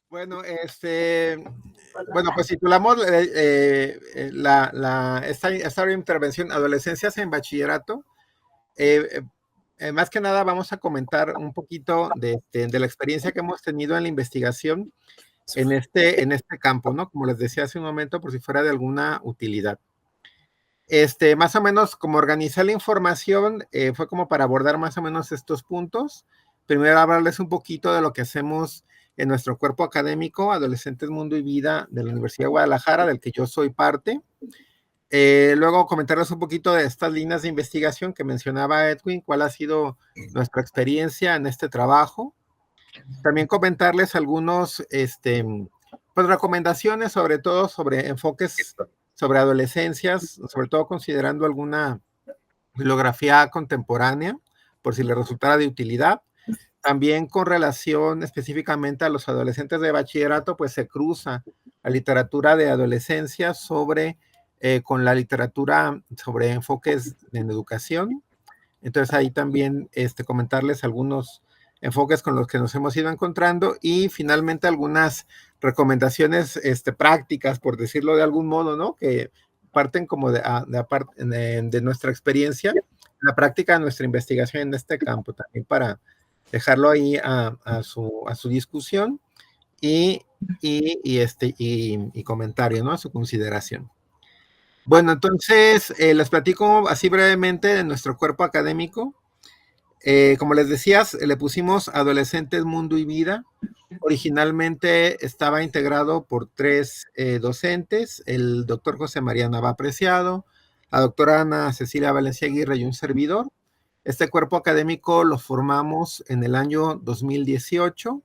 Bueno, bueno, pues titulamos esta intervención Adolescencias en Bachillerato. Eh, eh, Más que nada vamos a comentar un poquito de la experiencia que hemos tenido en la investigación en este campo, ¿no? Como les decía hace un momento, por si fuera de alguna utilidad. Más o menos como organizar la información fue como para abordar más o menos estos puntos. Primero hablarles un poquito de lo que hacemos en nuestro cuerpo académico, Adolescentes, Mundo y Vida de la Universidad de Guadalajara, del que yo soy parte. Luego comentarles un poquito de estas líneas de investigación que mencionaba Edwin, cuál ha sido nuestra experiencia en este trabajo. También comentarles algunos, pues recomendaciones, sobre todo sobre enfoques sobre adolescencias, sobre todo considerando alguna bibliografía contemporánea, por si les resultara de utilidad. También con relación específicamente a los adolescentes de bachillerato, pues se cruza la literatura de adolescencia con la literatura sobre enfoques en educación. Entonces ahí también comentarles algunos enfoques con los que nos hemos ido encontrando y finalmente algunas recomendaciones prácticas, por decirlo de algún modo, ¿no? Que parten como de nuestra experiencia, la práctica de nuestra investigación en este campo, también para dejarlo ahí a su discusión y comentario, ¿no? A su consideración. Bueno, entonces les platico así brevemente de nuestro cuerpo académico. Como les decías, le pusimos Adolescentes, Mundo y Vida. Originalmente estaba integrado por tres docentes, el doctor José María Nava Preciado, la doctora Ana Cecilia Valencia Aguirre y un servidor. Este cuerpo académico lo formamos en el año 2018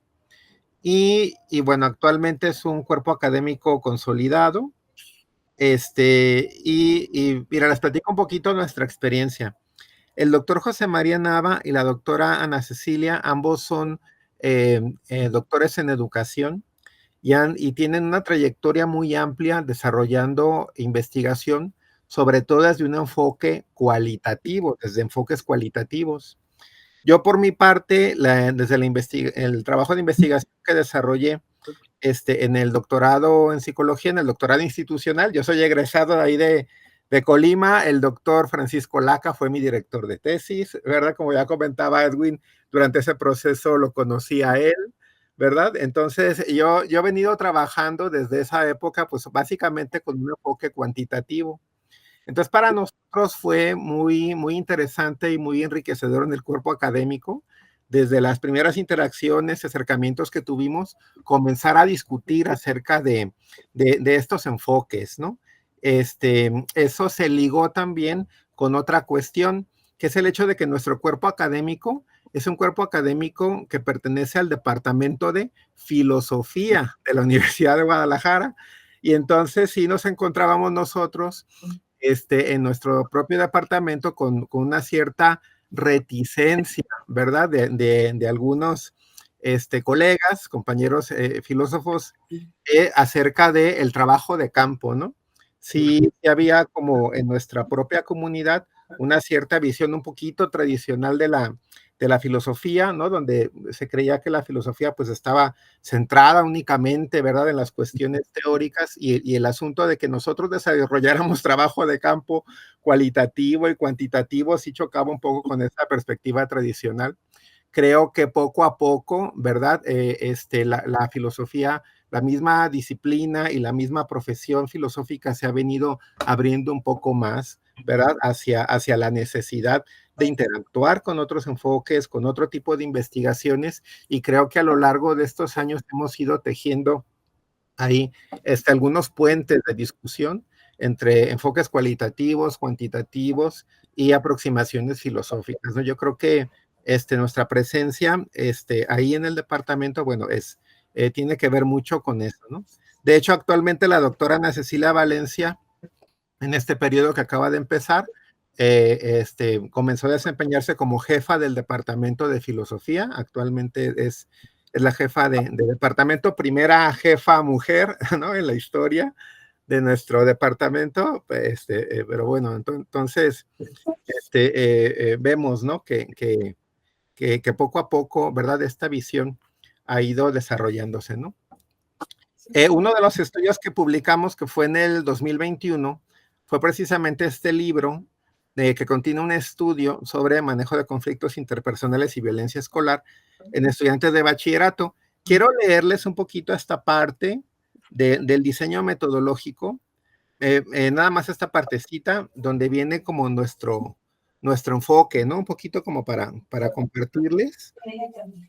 bueno, actualmente es un cuerpo académico consolidado. Mira, les platico un poquito nuestra experiencia. El doctor José María Nava y la doctora Ana Cecilia, ambos son doctores en educación y tienen una trayectoria muy amplia desarrollando investigación, sobre todo desde un enfoque cualitativo, desde enfoques cualitativos. Yo por mi parte, desde el trabajo de investigación que desarrollé en el doctorado en psicología, en el doctorado institucional. Yo soy egresado de ahí de Colima. El doctor Francisco Laca fue mi director de tesis, ¿verdad? Como ya comentaba Edwin, durante ese proceso lo conocí a él, ¿verdad? Entonces, yo he venido trabajando desde esa época, pues básicamente con un enfoque cuantitativo. Entonces, para nosotros fue muy, muy interesante y muy enriquecedor en el cuerpo académico, desde las primeras interacciones, acercamientos que tuvimos, comenzar a discutir acerca de estos enfoques, ¿no? Eso se ligó también con otra cuestión, que es el hecho de que nuestro cuerpo académico es un cuerpo académico que pertenece al Departamento de Filosofía de la Universidad de Guadalajara, y entonces sí nos encontrábamos nosotros en nuestro propio departamento con una cierta reticencia, ¿verdad? De algunos colegas, compañeros filósofos, acerca del trabajo de campo, ¿no? Sí había como en nuestra propia comunidad una cierta visión un poquito tradicional de la filosofía, ¿no? Donde se creía que la filosofía pues estaba centrada únicamente, ¿verdad?, en las cuestiones teóricas y el asunto de que nosotros desarrolláramos trabajo de campo cualitativo y cuantitativo sí chocaba un poco con esa perspectiva tradicional. Creo que poco a poco, ¿verdad? La filosofía, la misma disciplina y la misma profesión filosófica se ha venido abriendo un poco más, ¿verdad? Hacia la necesidad de interactuar con otros enfoques, con otro tipo de investigaciones, y creo que a lo largo de estos años hemos ido tejiendo ahí algunos puentes de discusión entre enfoques cualitativos, cuantitativos y aproximaciones filosóficas, ¿no? Yo creo que nuestra presencia ahí en el departamento, bueno, tiene que ver mucho con eso, ¿no? De hecho, actualmente la doctora Ana Cecilia Valencia, en este periodo que acaba de empezar, comenzó a desempeñarse como jefa del departamento de filosofía. Actualmente es la jefa de departamento, primera jefa mujer, ¿no?, en la historia de nuestro departamento. Pero bueno, entonces vemos, ¿no?, que poco a poco, ¿verdad?, esta visión ha ido desarrollándose, ¿no? Uno de los estudios que publicamos, que fue en el 2021, fue precisamente este libro que contiene un estudio sobre manejo de conflictos interpersonales y violencia escolar en estudiantes de bachillerato. Quiero leerles un poquito esta parte del diseño metodológico, nada más esta partecita donde viene como nuestro enfoque, ¿no? Un poquito como para compartirles,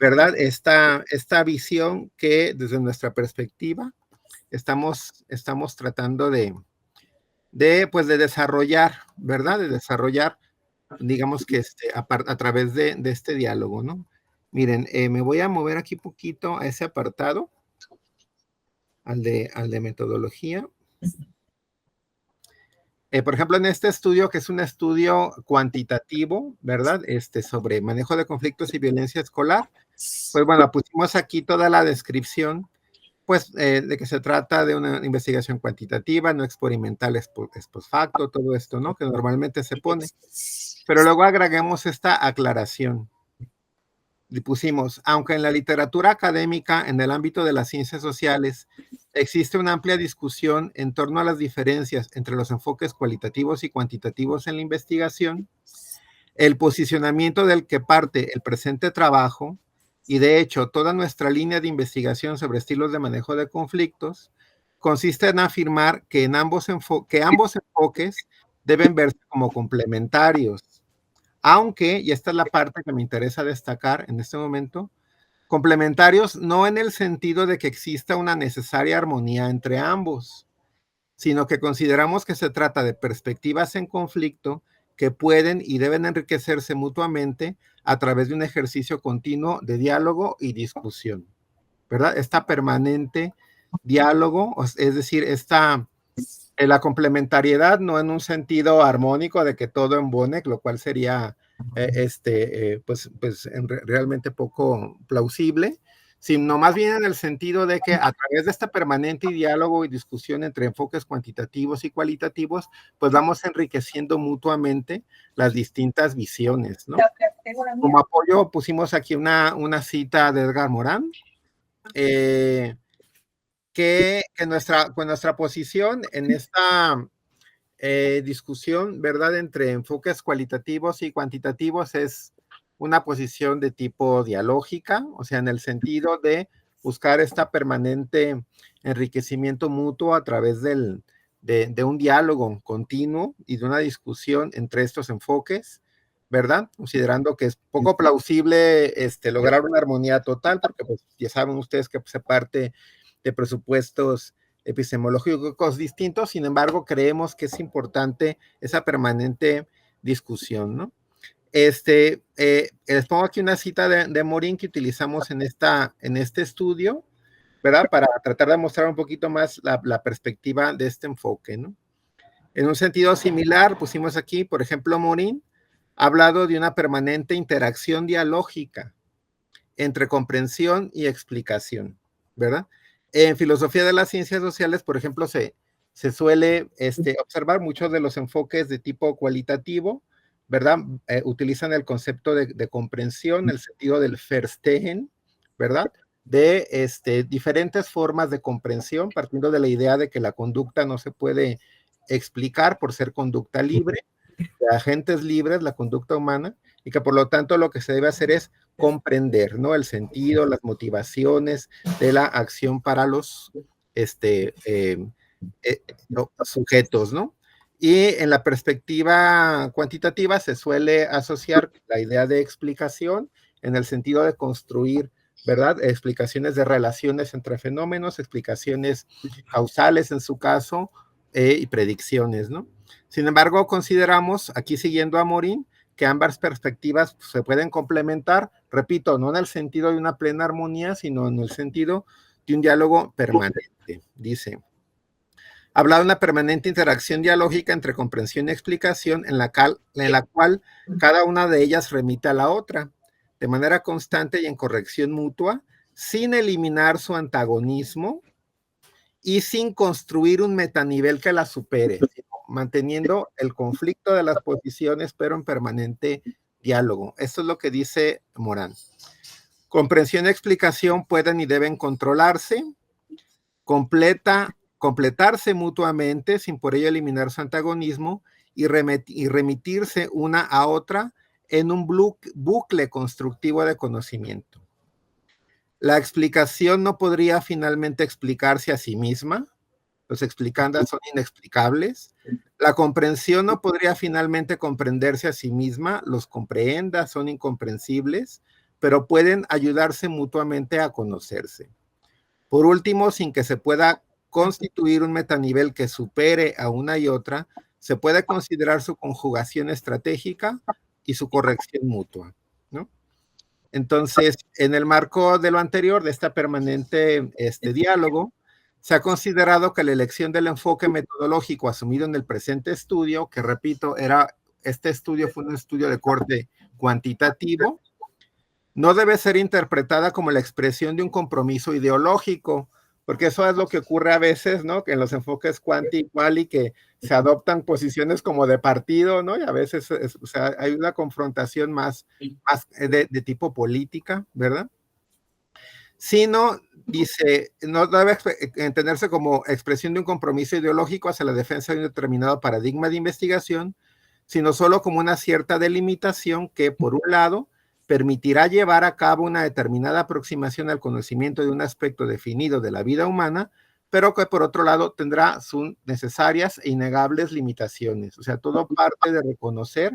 ¿verdad? Esta visión que desde nuestra perspectiva estamos tratando pues de desarrollar, ¿verdad? De desarrollar, digamos que a través de este diálogo, ¿no? Miren, me voy a mover aquí poquito a ese apartado, al de metodología. Por ejemplo, en este estudio, que es un estudio cuantitativo, ¿verdad? Sobre manejo de conflictos y violencia escolar, pues bueno, pusimos aquí toda la descripción, pues, de que se trata de una investigación cuantitativa, no experimental, es post facto, todo esto, ¿no? Que normalmente se pone. Pero luego agregamos esta aclaración. Y pusimos, aunque en la literatura académica, en el ámbito de las ciencias sociales, existe una amplia discusión en torno a las diferencias entre los enfoques cualitativos y cuantitativos en la investigación, el posicionamiento del que parte el presente trabajo, y de hecho toda nuestra línea de investigación sobre estilos de manejo de conflictos, consiste en afirmar que ambos enfoques deben verse como complementarios, aunque, y esta es la parte que me interesa destacar en este momento, complementarios no en el sentido de que exista una necesaria armonía entre ambos, sino que consideramos que se trata de perspectivas en conflicto que pueden y deben enriquecerse mutuamente a través de un ejercicio continuo de diálogo y discusión, ¿verdad? Esta permanente diálogo, es decir, la complementariedad no en un sentido armónico de que todo embone, lo cual sería pues realmente poco plausible, sino más bien en el sentido de que a través de este permanente diálogo y discusión entre enfoques cuantitativos y cualitativos, pues vamos enriqueciendo mutuamente las distintas visiones, ¿no? Como apoyo pusimos aquí una cita de Edgar Morin, que nuestra posición en esta discusión, ¿verdad?, entre enfoques cualitativos y cuantitativos es una posición de tipo dialógica, o sea, en el sentido de buscar esta permanente enriquecimiento mutuo a través de un diálogo continuo y de una discusión entre estos enfoques, ¿verdad? Considerando que es poco plausible lograr una armonía total, porque pues, ya saben ustedes que se parte de presupuestos epistemológicos distintos, sin embargo, creemos que es importante esa permanente discusión, ¿no? Les pongo aquí una cita de Morin que utilizamos en este estudio, ¿verdad? Para tratar de mostrar un poquito más la perspectiva de este enfoque, ¿no? En un sentido similar, pusimos aquí, por ejemplo, Morin ha hablado de una permanente interacción dialógica entre comprensión y explicación, ¿verdad? En filosofía de las ciencias sociales, por ejemplo, se suele observar muchos de los enfoques de tipo cualitativo, ¿verdad? Utilizan el concepto de comprensión, el sentido del Verstehen, ¿verdad? De diferentes formas de comprensión, partiendo de la idea de que la conducta no se puede explicar por ser conducta libre, de agentes libres, la conducta humana, y que por lo tanto lo que se debe hacer es comprender, ¿no? El sentido, las motivaciones de la acción para los sujetos, ¿no? Y en la perspectiva cuantitativa se suele asociar la idea de explicación en el sentido de construir, ¿verdad? Explicaciones de relaciones entre fenómenos, explicaciones causales en su caso, y predicciones, ¿no? Sin embargo, consideramos, aquí siguiendo a Morin, que ambas perspectivas se pueden complementar, repito, no en el sentido de una plena armonía, sino en el sentido de un diálogo permanente. Dice, habla de una permanente interacción dialógica entre comprensión y explicación en la cual cada una de ellas remite a la otra, de manera constante y en corrección mutua, sin eliminar su antagonismo y sin construir un metanivel que la supere, manteniendo el conflicto de las posiciones, pero en permanente diálogo. Esto es lo que dice Morán. Comprensión y explicación pueden y deben controlarse, completarse mutuamente sin por ello eliminar su antagonismo y remitirse una a otra en un bucle constructivo de conocimiento. La explicación no podría finalmente explicarse a sí misma, los explicandas son inexplicables. La comprensión no podría finalmente comprenderse a sí misma, los comprehendas son incomprensibles, pero pueden ayudarse mutuamente a conocerse. Por último, sin que se pueda constituir un metanivel que supere a una y otra, se puede considerar su conjugación estratégica y su corrección mutua, ¿no? Entonces, en el marco de lo anterior, de esta permanente diálogo, se ha considerado que la elección del enfoque metodológico asumido en el presente estudio, que repito, este estudio fue un estudio de corte cuantitativo, no debe ser interpretada como la expresión de un compromiso ideológico, porque eso es lo que ocurre a veces, ¿no? Que en los enfoques cuanti y quali que se adoptan posiciones como de partido, ¿no? Y a veces o sea, hay una confrontación más de tipo política, ¿verdad? Sino, dice, no debe entenderse como expresión de un compromiso ideológico hacia la defensa de un determinado paradigma de investigación, sino solo como una cierta delimitación que, por un lado, permitirá llevar a cabo una determinada aproximación al conocimiento de un aspecto definido de la vida humana, pero que por otro lado tendrá sus necesarias e innegables limitaciones. O sea, todo parte de reconocer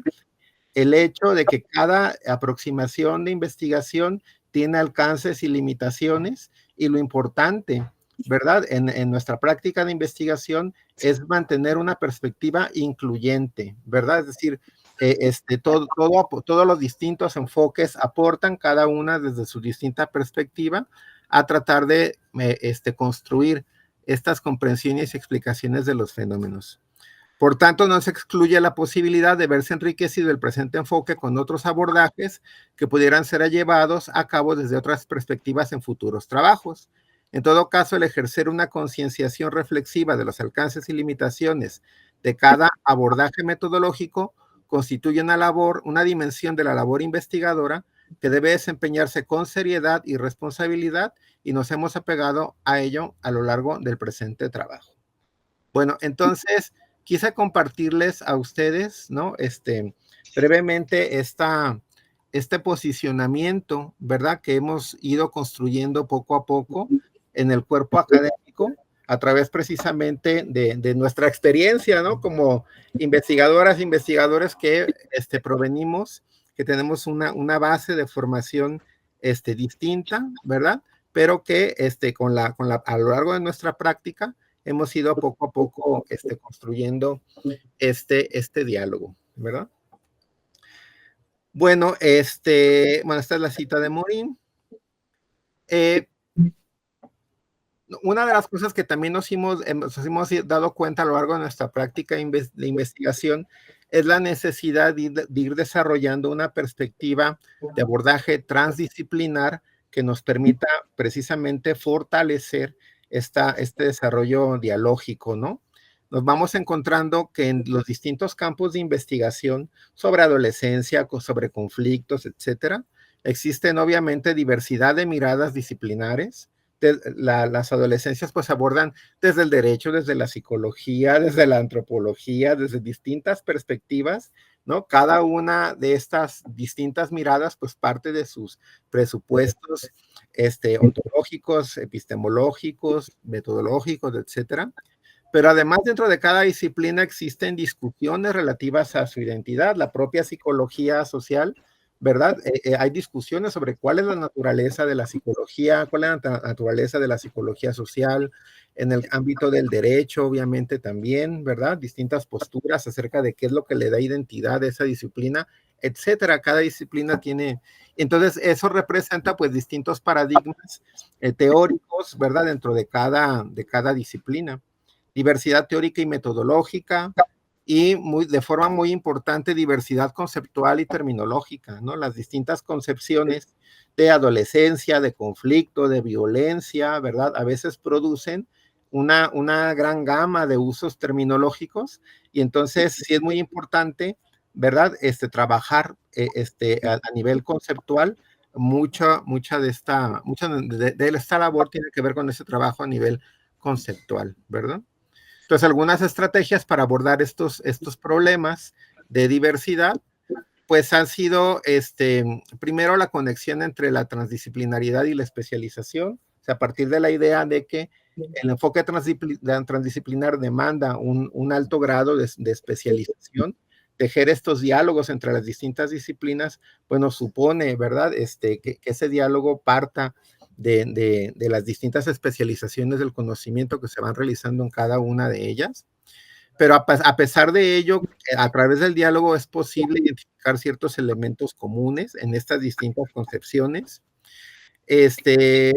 el hecho de que cada aproximación de investigación tiene alcances y limitaciones, y lo importante, ¿verdad? En nuestra práctica de investigación es mantener una perspectiva incluyente, ¿verdad? Es decir, todos los distintos enfoques aportan cada una desde su distinta perspectiva a tratar de construir estas comprensiones y explicaciones de los fenómenos. Por tanto, no se excluye la posibilidad de verse enriquecido el presente enfoque con otros abordajes que pudieran ser llevados a cabo desde otras perspectivas en futuros trabajos. En todo caso, el ejercer una concienciación reflexiva de los alcances y limitaciones de cada abordaje metodológico constituye una dimensión de la labor investigadora que debe desempeñarse con seriedad y responsabilidad, y nos hemos apegado a ello a lo largo del presente trabajo. Bueno, entonces quise compartirles a ustedes, ¿no? Brevemente este posicionamiento, ¿verdad? Que hemos ido construyendo poco a poco en el cuerpo académico a través precisamente de nuestra experiencia, ¿no? Como investigadoras, investigadores que provenimos, que tenemos una base de formación distinta, ¿verdad? Pero que a lo largo de nuestra práctica hemos ido poco a poco construyendo este diálogo, ¿verdad? Bueno, bueno, esta es la cita de Morin. Una de las cosas que también nos hemos dado cuenta a lo largo de nuestra práctica de investigación es la necesidad de ir desarrollando una perspectiva de abordaje transdisciplinar que nos permita precisamente fortalecer este desarrollo dialógico, ¿no? Nos vamos encontrando que en los distintos campos de investigación sobre adolescencia, sobre conflictos, etcétera, existen obviamente diversidad de miradas disciplinares. Las adolescencias pues abordan desde el derecho, desde la psicología, desde la antropología, desde distintas perspectivas, ¿no? Cada una de estas distintas miradas pues parte de sus presupuestos ontológicos, epistemológicos, metodológicos, etcétera. Pero además dentro de cada disciplina existen discusiones relativas a su identidad, la propia psicología social, ¿verdad? Hay discusiones sobre cuál es la naturaleza de la psicología, cuál es la naturaleza de la psicología social, en el ámbito del derecho, obviamente también, ¿verdad? Distintas posturas acerca de qué es lo que le da identidad a esa disciplina, etcétera. Cada disciplina tiene, entonces eso representa pues distintos paradigmas teóricos, ¿verdad? Dentro de cada disciplina. Diversidad teórica y metodológica, y de forma muy importante diversidad conceptual y terminológica, ¿no? Las distintas concepciones de adolescencia, de conflicto, de violencia, ¿verdad? A veces producen una gran gama de usos terminológicos, y entonces sí es muy importante, ¿verdad? Trabajar a nivel conceptual. Mucha de esta labor tiene que ver con ese trabajo a nivel conceptual, ¿verdad? Entonces, algunas estrategias para abordar estos problemas de diversidad, pues han sido, primero, la conexión entre la transdisciplinaridad y la especialización, o sea, a partir de la idea de que el enfoque transdisciplinar demanda un alto grado de especialización. Tejer estos diálogos entre las distintas disciplinas, bueno, supone, ¿verdad?, que ese diálogo parta de las distintas especializaciones del conocimiento que se van realizando en cada una de ellas. Pero a pesar de ello, a través del diálogo es posible identificar ciertos elementos comunes en estas distintas concepciones. Este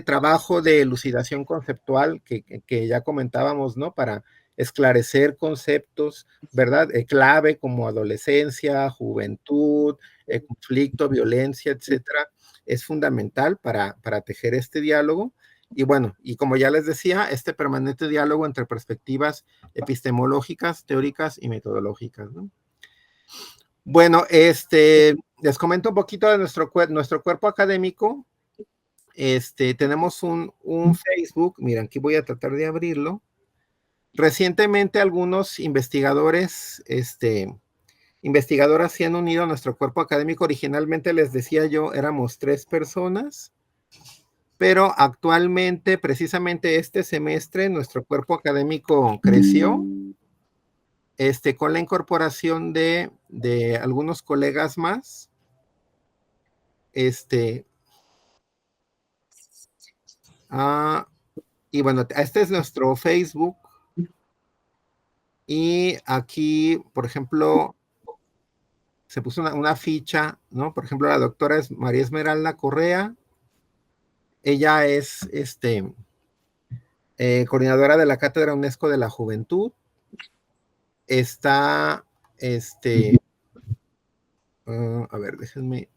trabajo de elucidación conceptual que ya comentábamos, ¿no? Para esclarecer conceptos, ¿verdad? Clave como adolescencia, juventud, conflicto, violencia, etcétera, es fundamental para tejer este diálogo. Y bueno, y como ya les decía, este permanente diálogo entre perspectivas epistemológicas, teóricas y metodológicas, ¿no? Bueno, les comento un poquito de nuestro cuerpo académico. Tenemos un Facebook, miren, aquí voy a tratar de abrirlo. Recientemente algunos investigadoras se han unido a nuestro cuerpo académico. Originalmente les decía yo, éramos 3 personas, pero actualmente, precisamente este semestre, nuestro cuerpo académico creció, con la incorporación de algunos colegas más. Y bueno, este es nuestro Facebook. Y aquí, por ejemplo, se puso una ficha, ¿no? Por ejemplo, la doctora es María Esmeralda Correa. Ella es coordinadora de la Cátedra UNESCO de la Juventud. Está, a ver, déjenme.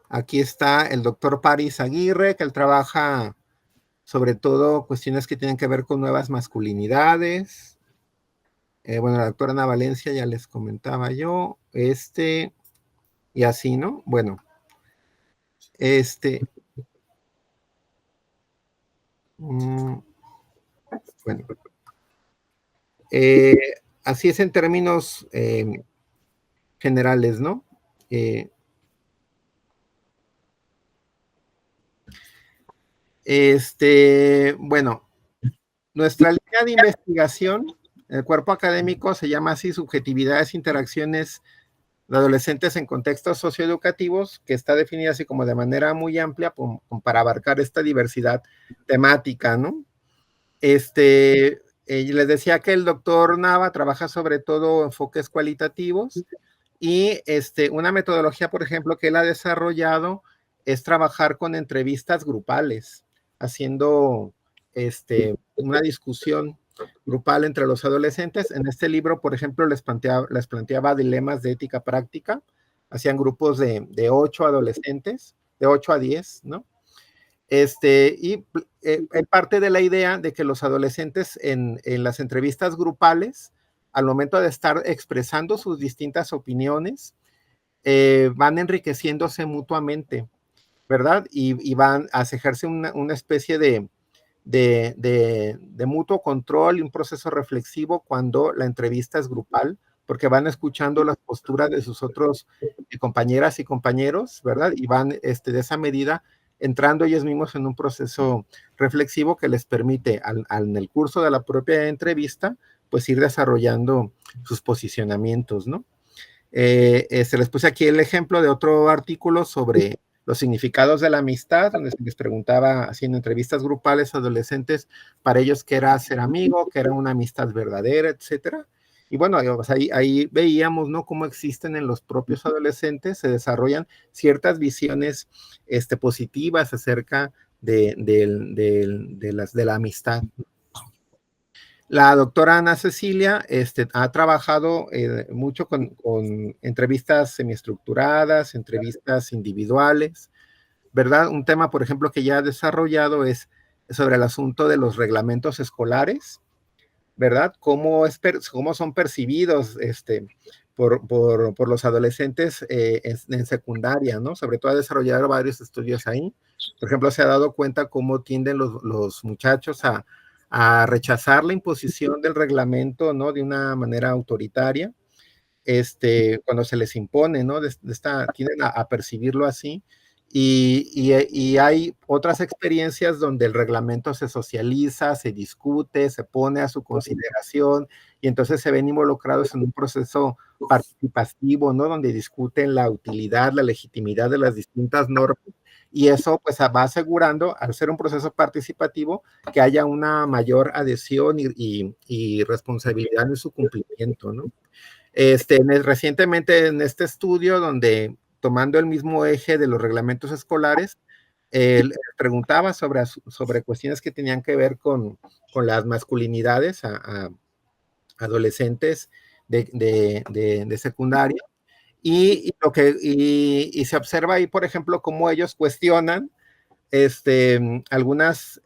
Aquí está el doctor Paris Aguirre, que él trabaja sobre todo cuestiones que tienen que ver con nuevas masculinidades. Bueno, la doctora Ana Valencia ya les comentaba yo, y así, ¿no? Bueno, bueno, así es en términos generales, ¿no? Bueno, nuestra línea de investigación, el cuerpo académico se llama así, Subjetividades, Interacciones de Adolescentes en Contextos Socioeducativos, que está definida así como de manera muy amplia para abarcar esta diversidad temática, ¿no? Les decía que el doctor Nava trabaja sobre todo enfoques cualitativos y una metodología, por ejemplo, que él ha desarrollado es trabajar con entrevistas grupales, haciendo una discusión grupal entre los adolescentes. En este libro, por ejemplo, les planteaba dilemas de ética práctica. Hacían grupos de 8 adolescentes, de 8 a 10, ¿no? Y parte de la idea de que los adolescentes en las entrevistas grupales, al momento de estar expresando sus distintas opiniones, van enriqueciéndose mutuamente, ¿verdad? Y van a ejercer una especie de mutuo control y un proceso reflexivo cuando la entrevista es grupal, porque van escuchando las posturas de sus otros compañeras y compañeros, ¿verdad? Y van de esa medida entrando ellos mismos en un proceso reflexivo que les permite en el curso de la propia entrevista, pues ir desarrollando sus posicionamientos, ¿no? Les puse aquí el ejemplo de otro artículo sobre los significados de la amistad, donde se les preguntaba, haciendo entrevistas grupales a adolescentes, para ellos qué era ser amigo, qué era una amistad verdadera, etcétera. Y bueno, pues ahí veíamos, ¿no?, cómo existen en los propios adolescentes, se desarrollan ciertas visiones positivas acerca de la amistad. La doctora Ana Cecilia ha trabajado mucho con entrevistas semiestructuradas, entrevistas individuales, ¿verdad? Un tema, por ejemplo, que ya ha desarrollado es sobre el asunto de los reglamentos escolares, ¿verdad? Cómo son percibidos por los adolescentes en secundaria, ¿no? Sobre todo ha desarrollado varios estudios ahí. Por ejemplo, se ha dado cuenta cómo tienden los muchachos a rechazar la imposición del reglamento, ¿no? De una manera autoritaria, cuando se les impone, ¿no? Tienden a percibirlo así. Y hay otras experiencias donde el reglamento se socializa, se discute, se pone a su consideración y entonces se ven involucrados en un proceso participativo, ¿no? Donde discuten la utilidad, la legitimidad de las distintas normas y eso pues va asegurando, al ser un proceso participativo, que haya una mayor adhesión y responsabilidad en su cumplimiento, ¿no? Recientemente en este estudio, donde tomando el mismo eje de los reglamentos escolares, preguntaba sobre cuestiones que tenían que ver con las masculinidades a adolescentes de secundaria, y se observa ahí, por ejemplo, cómo ellos cuestionan algunas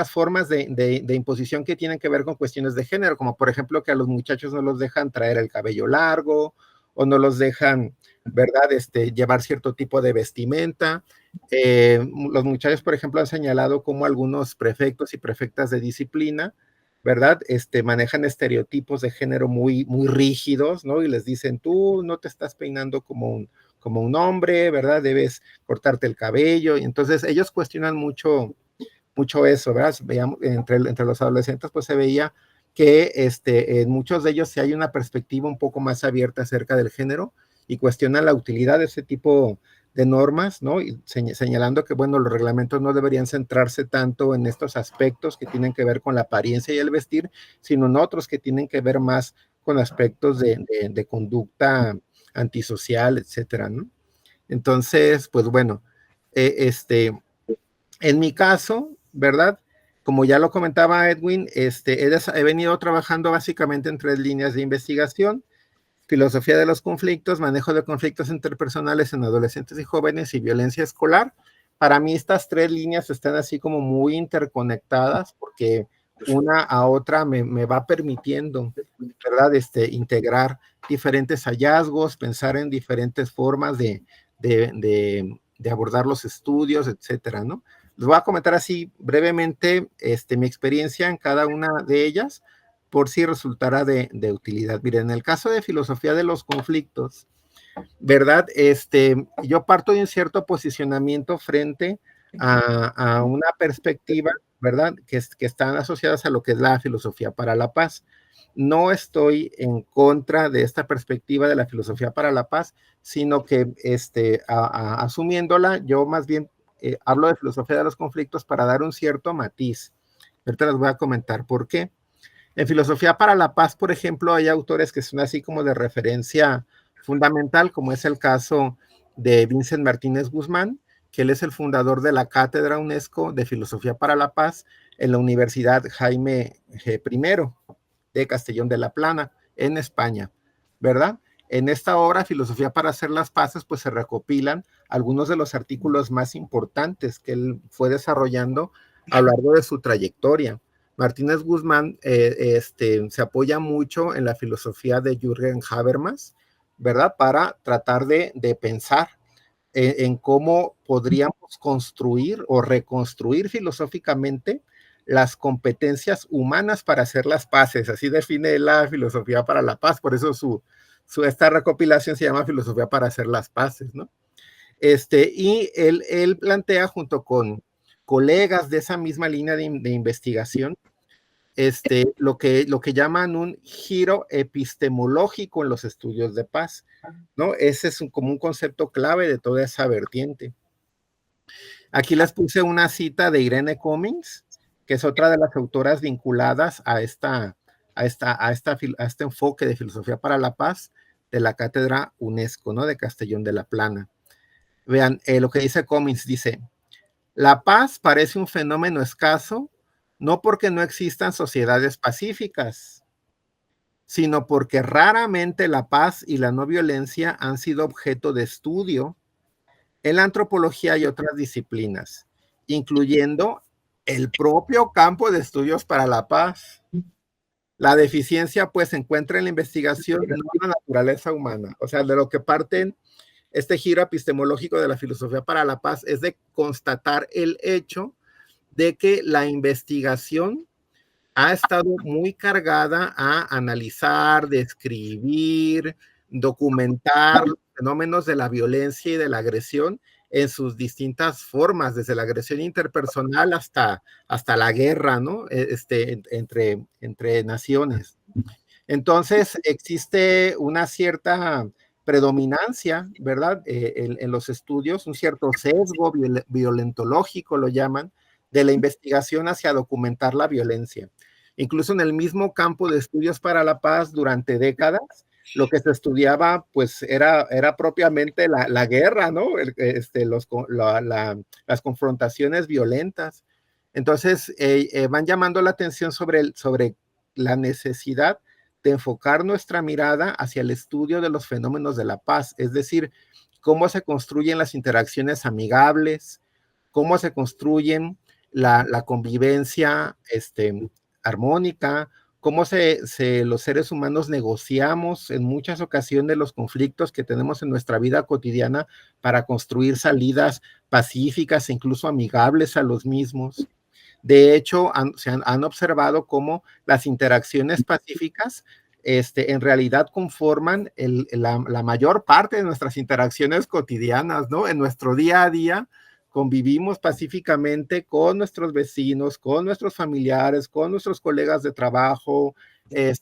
formas de imposición que tienen que ver con cuestiones de género, como por ejemplo que a los muchachos no los dejan traer el cabello largo o no los dejan, ¿verdad? Llevar cierto tipo de vestimenta. Los muchachos, por ejemplo, han señalado cómo algunos prefectos y prefectas de disciplina, ¿verdad? Manejan estereotipos de género muy, muy rígidos, ¿no? Y les dicen, tú no te estás peinando como un hombre, ¿verdad? Debes cortarte el cabello. Y entonces ellos cuestionan mucho, mucho eso, ¿verdad? Veíamos, entre los adolescentes, pues se veía que en muchos de ellos sí hay una perspectiva un poco más abierta acerca del género y cuestionan la utilidad de ese tipo de normas, ¿no? Y señalando que, bueno, los reglamentos no deberían centrarse tanto en estos aspectos que tienen que ver con la apariencia y el vestir, sino en otros que tienen que ver más con aspectos de conducta antisocial, etcétera, ¿no? Entonces, pues bueno, en mi caso, ¿verdad? Como ya lo comentaba Edwin, he venido trabajando básicamente en 3 líneas de investigación: filosofía de los conflictos, manejo de conflictos interpersonales en adolescentes y jóvenes y violencia escolar. Para mí estas 3 líneas están así como muy interconectadas porque una a otra me va permitiendo, ¿verdad? Integrar diferentes hallazgos, pensar en diferentes formas de abordar los estudios, etcétera, ¿no? Les voy a comentar así brevemente mi experiencia en cada una de ellas, por si resultara de utilidad. Miren, en el caso de filosofía de los conflictos, ¿verdad? Yo parto de un cierto posicionamiento frente a una perspectiva, ¿verdad? Que están asociadas a lo que es la filosofía para la paz. No estoy en contra de esta perspectiva de la filosofía para la paz, sino que asumiéndola, yo más bien hablo de filosofía de los conflictos para dar un cierto matiz. Ahorita les voy a comentar por qué. En filosofía para la paz, por ejemplo, hay autores que son así como de referencia fundamental, como es el caso de Vincent Martínez Guzmán, que él es el fundador de la Cátedra UNESCO de Filosofía para la Paz en la Universidad Jaime I de Castellón de la Plana, en España, ¿verdad? En esta obra, Filosofía para hacer las paces, pues se recopilan algunos de los artículos más importantes que él fue desarrollando a lo largo de su trayectoria. Martínez Guzmán se apoya mucho en la filosofía de Jürgen Habermas, ¿verdad? Para tratar de pensar en cómo podríamos construir o reconstruir filosóficamente las competencias humanas para hacer las paces. Así define la filosofía para la paz. Por eso esta recopilación se llama Filosofía para hacer las paces, ¿no? Y él plantea, junto con colegas de esa misma línea de investigación, lo que llaman un giro epistemológico en los estudios de paz, ¿no? Ese es como un concepto clave de toda esa vertiente. Aquí les puse una cita de Irene Cummings, que es otra de las autoras vinculadas a este enfoque de filosofía para la paz de la Cátedra UNESCO, ¿no? De Castellón de la Plana. Vean, lo que dice Cummings, dice: la paz parece un fenómeno escaso, no porque no existan sociedades pacíficas, sino porque raramente la paz y la no violencia han sido objeto de estudio en la antropología y otras disciplinas, incluyendo el propio campo de estudios para la paz. La deficiencia pues se encuentra en la investigación, no en la naturaleza humana. O sea, de lo que parten este giro epistemológico de la filosofía para la paz es de constatar el hecho de que la investigación ha estado muy cargada a analizar, describir, documentar los fenómenos de la violencia y de la agresión en sus distintas formas, desde la agresión interpersonal hasta la guerra, ¿no? Entre naciones. Entonces, existe una cierta predominancia, ¿verdad? En los estudios, un cierto sesgo violentológico, lo llaman, de la investigación hacia documentar la violencia. Incluso en el mismo campo de estudios para la paz durante décadas, lo que se estudiaba pues era propiamente la guerra, ¿no? Las confrontaciones violentas. Entonces, van llamando la atención sobre la necesidad de enfocar nuestra mirada hacia el estudio de los fenómenos de la paz, es decir, cómo se construyen las interacciones amigables, cómo se construyen la convivencia armónica, cómo los seres humanos negociamos en muchas ocasiones los conflictos que tenemos en nuestra vida cotidiana para construir salidas pacíficas e incluso amigables a los mismos. De hecho, se han observado cómo las interacciones pacíficas en realidad conforman la mayor parte de nuestras interacciones cotidianas, ¿no? En nuestro día a día convivimos pacíficamente con nuestros vecinos, con nuestros familiares, con nuestros colegas de trabajo,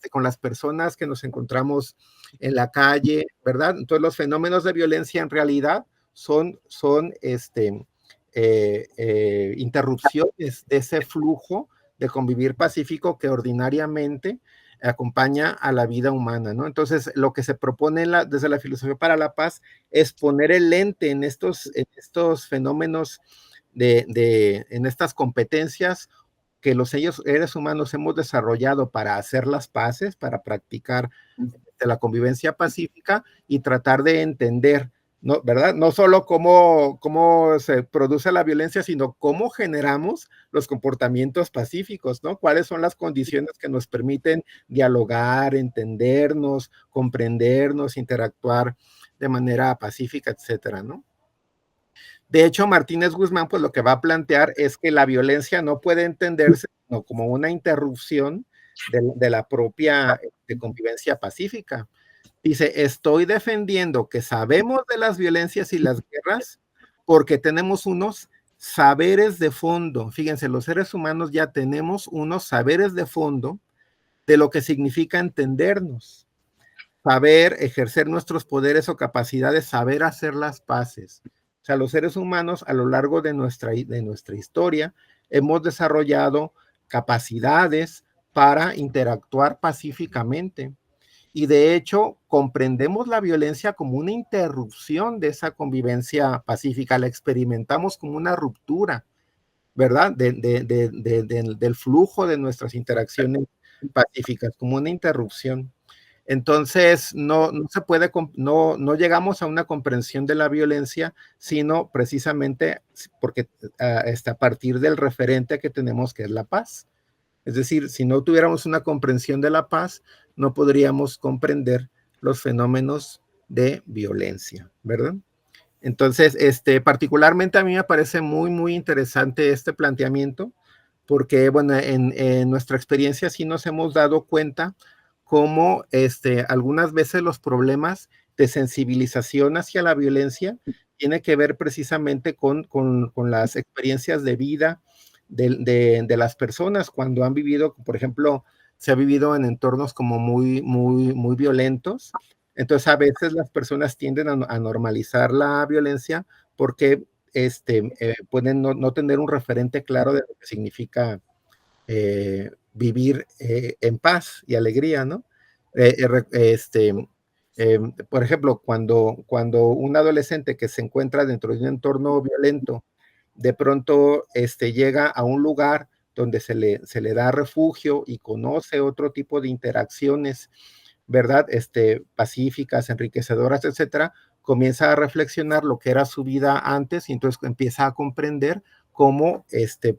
con las personas que nos encontramos en la calle, ¿verdad? Entonces los fenómenos de violencia en realidad son interrupciones de ese flujo de convivir pacífico que ordinariamente acompaña a la vida humana, ¿no? Entonces, lo que se propone desde la filosofía para la paz es poner el lente en estos fenómenos, en estas competencias que los seres humanos hemos desarrollado para hacer las paces, para practicar la convivencia pacífica y tratar de entender, ¿no? ¿Verdad? No solo cómo se produce la violencia, sino cómo generamos los comportamientos pacíficos, ¿no? ¿Cuáles son las condiciones que nos permiten dialogar, entendernos, comprendernos, interactuar de manera pacífica, etcétera, ¿no? De hecho, Martínez Guzmán, pues lo que va a plantear es que la violencia no puede entenderse no, como una interrupción de la propia convivencia pacífica. Dice, estoy defendiendo que sabemos de las violencias y las guerras porque tenemos unos saberes de fondo. Fíjense, los seres humanos ya tenemos unos saberes de fondo de lo que significa entendernos, saber ejercer nuestros poderes o capacidades, saber hacer las paces. O sea, los seres humanos a lo largo de nuestra historia hemos desarrollado capacidades para interactuar pacíficamente. Y de hecho, comprendemos la violencia como una interrupción de esa convivencia pacífica, la experimentamos como una ruptura, ¿verdad? Del flujo de nuestras interacciones pacíficas, como una interrupción. Entonces, no se puede, no llegamos a una comprensión de la violencia, sino precisamente porque a partir del referente que tenemos, que es la paz. Es decir, si no tuviéramos una comprensión de la paz, no podríamos comprender los fenómenos de violencia, ¿verdad? Entonces, particularmente a mí me parece muy interesante este planteamiento, porque, bueno, en nuestra experiencia sí nos hemos dado cuenta cómo algunas veces los problemas de sensibilización hacia la violencia tiene que ver precisamente con las experiencias de vida de las personas cuando han vivido, por ejemplo, se ha vivido en entornos como muy violentos. Entonces, a veces las personas tienden a normalizar la violencia porque pueden no tener un referente claro de lo que significa vivir en paz y alegría, ¿no? Por ejemplo, cuando un adolescente que se encuentra dentro de un entorno violento, de pronto llega a un lugar donde se le da refugio y conoce otro tipo de interacciones, ¿verdad? Pacíficas, enriquecedoras, etcétera, comienza a reflexionar lo que era su vida antes y entonces empieza a comprender cómo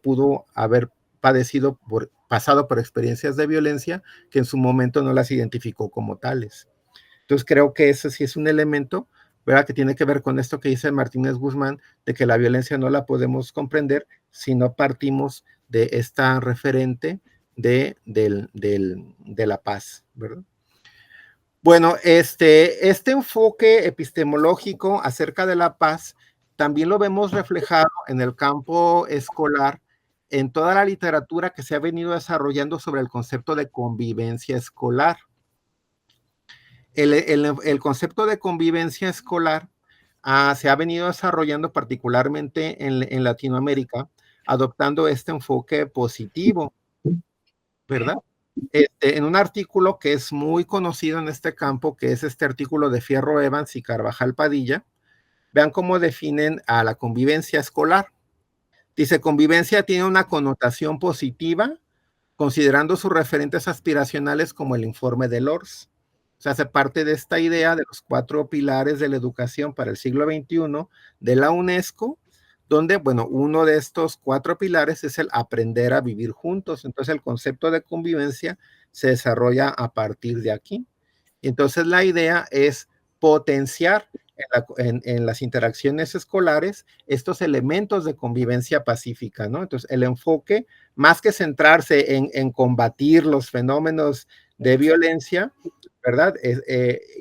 pudo haber pasado por experiencias de violencia que en su momento no las identificó como tales. Entonces creo que ese sí es un elemento, ¿verdad?, que tiene que ver con esto que dice Martínez Guzmán, de que la violencia no la podemos comprender si no partimos de esta referente de la paz, ¿verdad? Bueno, este enfoque epistemológico acerca de la paz también lo vemos reflejado en el campo escolar, en toda la literatura que se ha venido desarrollando sobre el concepto de convivencia escolar. El concepto de convivencia escolar se ha venido desarrollando particularmente en Latinoamérica, adoptando este enfoque positivo, ¿verdad? En un artículo que es muy conocido en este campo, que es este artículo de Fierro Evans y Carvajal Padilla, vean cómo definen a la convivencia escolar. Dice, convivencia tiene una connotación positiva, considerando sus referentes aspiracionales como el informe de Lors. O sea, hace parte de esta idea de los 4 pilares de la educación para el siglo XXI de la UNESCO, donde, bueno, uno de estos 4 pilares es el aprender a vivir juntos. Entonces, el concepto de convivencia se desarrolla a partir de aquí. Entonces, la idea es potenciar en las interacciones escolares estos elementos de convivencia pacífica, ¿no? Entonces, el enfoque, más que centrarse en combatir los fenómenos de violencia, ¿verdad?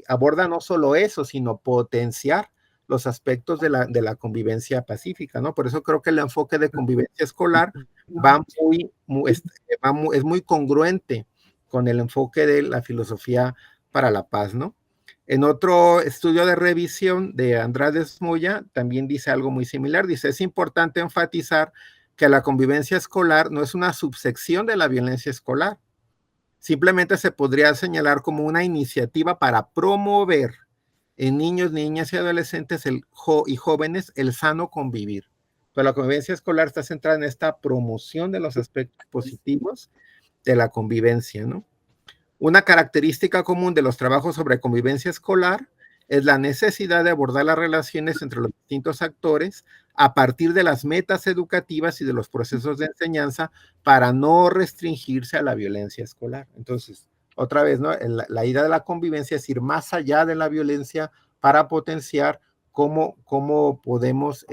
Aborda no solo eso, sino potenciar los aspectos de la convivencia pacífica, ¿no? Por eso creo que el enfoque de convivencia escolar es muy congruente con el enfoque de la filosofía para la paz, ¿no? En otro estudio de revisión de Andrades Moya también dice algo muy similar. Dice, es importante enfatizar que la convivencia escolar no es una subsección de la violencia escolar. Simplemente se podría señalar como una iniciativa para promover en niños, niñas y adolescentes y jóvenes el sano convivir. Pero la convivencia escolar está centrada en esta promoción de los aspectos positivos de la convivencia, ¿no? Una característica común de los trabajos sobre convivencia escolar es la necesidad de abordar las relaciones entre los distintos actores a partir de las metas educativas y de los procesos de enseñanza para no restringirse a la violencia escolar. Entonces, otra vez, ¿no? La idea de la convivencia es ir más allá de la violencia para potenciar cómo podemos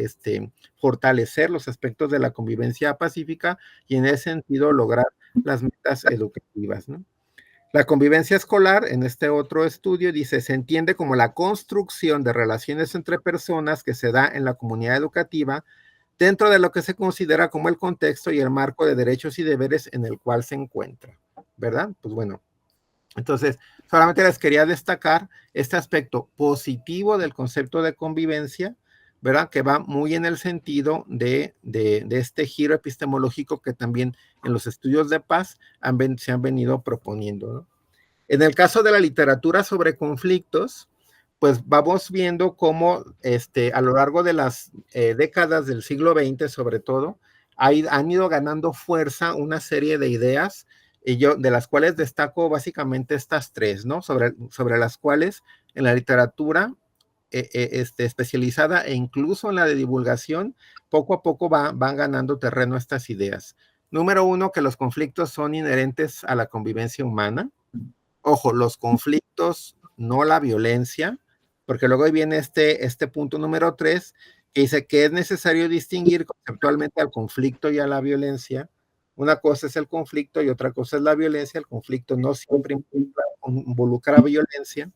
fortalecer los aspectos de la convivencia pacífica y en ese sentido lograr las metas educativas, ¿no? La convivencia escolar, en este otro estudio, dice, se entiende como la construcción de relaciones entre personas que se da en la comunidad educativa dentro de lo que se considera como el contexto y el marco de derechos y deberes en el cual se encuentra, ¿verdad? Pues bueno, entonces, solamente les quería destacar este aspecto positivo del concepto de convivencia, ¿verdad? Que va muy en el sentido de este giro epistemológico que también en los estudios de paz se han venido proponiendo, ¿no? En el caso de la literatura sobre conflictos, pues vamos viendo cómo a lo largo de las décadas del siglo XX, sobre todo, han ido ganando fuerza una serie de ideas, de las cuales destaco básicamente estas 3, ¿no? Sobre las cuales en la literatura especializada e incluso en la de divulgación, poco a poco van ganando terreno estas ideas. Número 1, que los conflictos son inherentes a la convivencia humana. Ojo, los conflictos, no la violencia, porque luego viene este punto número 3, que dice que es necesario distinguir conceptualmente al conflicto y a la violencia. Una cosa es el conflicto y otra cosa es la violencia. El conflicto no siempre involucra violencia.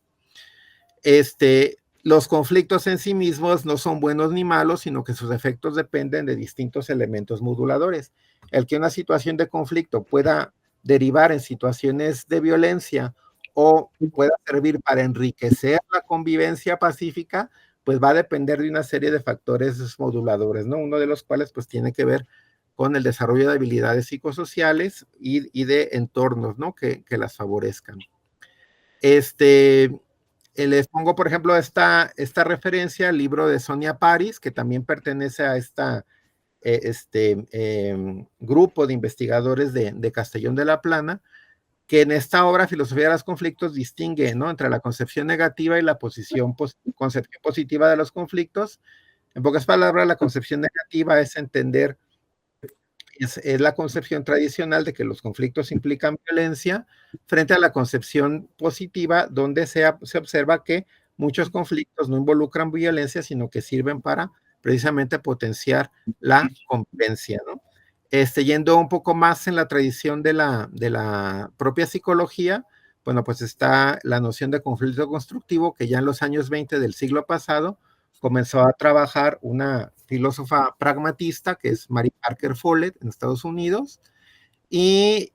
Los conflictos en sí mismos no son buenos ni malos, sino que sus efectos dependen de distintos elementos moduladores. El que una situación de conflicto pueda derivar en situaciones de violencia o pueda servir para enriquecer la convivencia pacífica, pues va a depender de una serie de factores moduladores, ¿no? Uno de los cuales pues tiene que ver con el desarrollo de habilidades psicosociales y de entornos, ¿no? Que las favorezcan. Les pongo, por ejemplo, esta referencia al libro de Sonia Paris, que también pertenece a grupo de investigadores de Castellón de la Plana, que en esta obra, Filosofía de los Conflictos, distingue, ¿no?, entre la concepción negativa y la concepción positiva de los conflictos. En pocas palabras, la concepción negativa es entender es la concepción tradicional de que los conflictos implican violencia frente a la concepción positiva donde se observa que muchos conflictos no involucran violencia, sino que sirven para precisamente potenciar la convivencia, ¿no? Yendo un poco más en la tradición de la propia psicología, bueno, pues está la noción de conflicto constructivo que ya en los años 20 del siglo pasado comenzó a trabajar una filósofa pragmatista que es Mary Parker Follett en Estados Unidos. Y,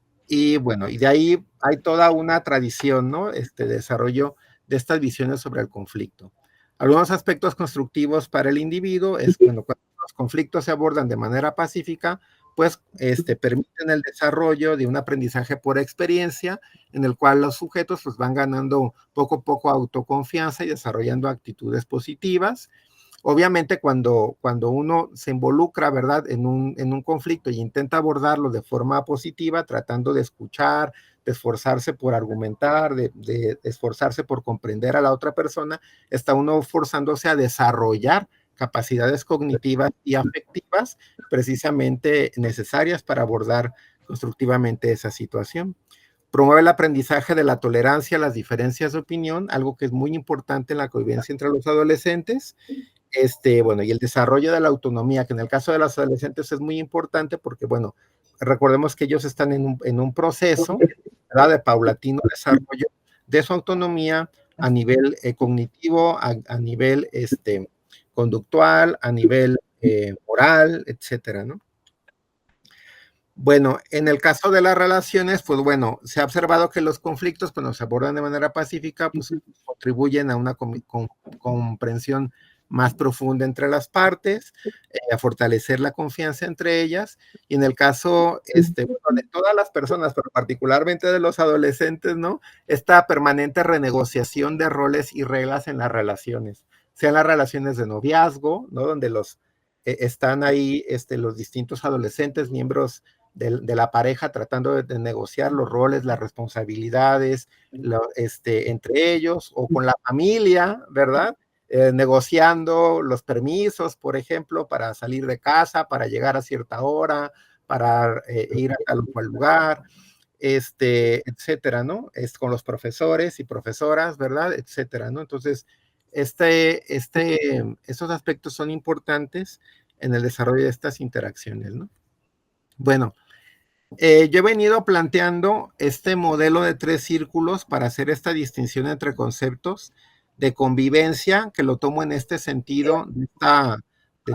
bueno, y de ahí hay toda una tradición, ¿no? Desarrollo de estas visiones sobre el conflicto. Algunos aspectos constructivos para el individuo es, bueno, cuando los conflictos se abordan de manera pacífica, pues permiten el desarrollo de un aprendizaje por experiencia en el cual los sujetos pues, van ganando poco a poco autoconfianza y desarrollando actitudes positivas. Obviamente cuando uno se involucra, ¿verdad?, en un conflicto y intenta abordarlo de forma positiva, tratando de escuchar, de esforzarse por argumentar, de esforzarse por comprender a la otra persona, está uno forzándose a desarrollar capacidades cognitivas y afectivas precisamente necesarias para abordar constructivamente esa situación. Promueve el aprendizaje de la tolerancia a las diferencias de opinión, algo que es muy importante en la convivencia entre los adolescentes. Bueno, y el desarrollo de la autonomía, que en el caso de los adolescentes es muy importante porque, bueno, recordemos que ellos están en un proceso, ¿verdad?, de paulatino desarrollo de su autonomía a nivel cognitivo, a nivel conductual, a nivel moral, etcétera, ¿no? Bueno, en el caso de las relaciones, pues bueno, se ha observado que los conflictos, cuando se abordan de manera pacífica, pues contribuyen a una comprensión más profunda entre las partes, a fortalecer la confianza entre ellas. Y en el caso bueno, de todas las personas, pero particularmente de los adolescentes, ¿no? Esta permanente renegociación de roles y reglas en las relaciones, sean las relaciones de noviazgo, ¿no? Donde están ahí los distintos adolescentes, miembros de la pareja tratando de negociar los roles, las responsabilidades entre ellos o con la familia, ¿verdad? Negociando los permisos, por ejemplo, para salir de casa, para llegar a cierta hora, para ir a tal o cual lugar, etcétera, ¿no? Con los profesores y profesoras, ¿verdad? Etcétera, ¿no? Entonces, estos aspectos son importantes en el desarrollo de estas interacciones, ¿no? Bueno, yo he venido planteando este modelo de 3 círculos para hacer esta distinción entre conceptos de convivencia, que lo tomo en este sentido de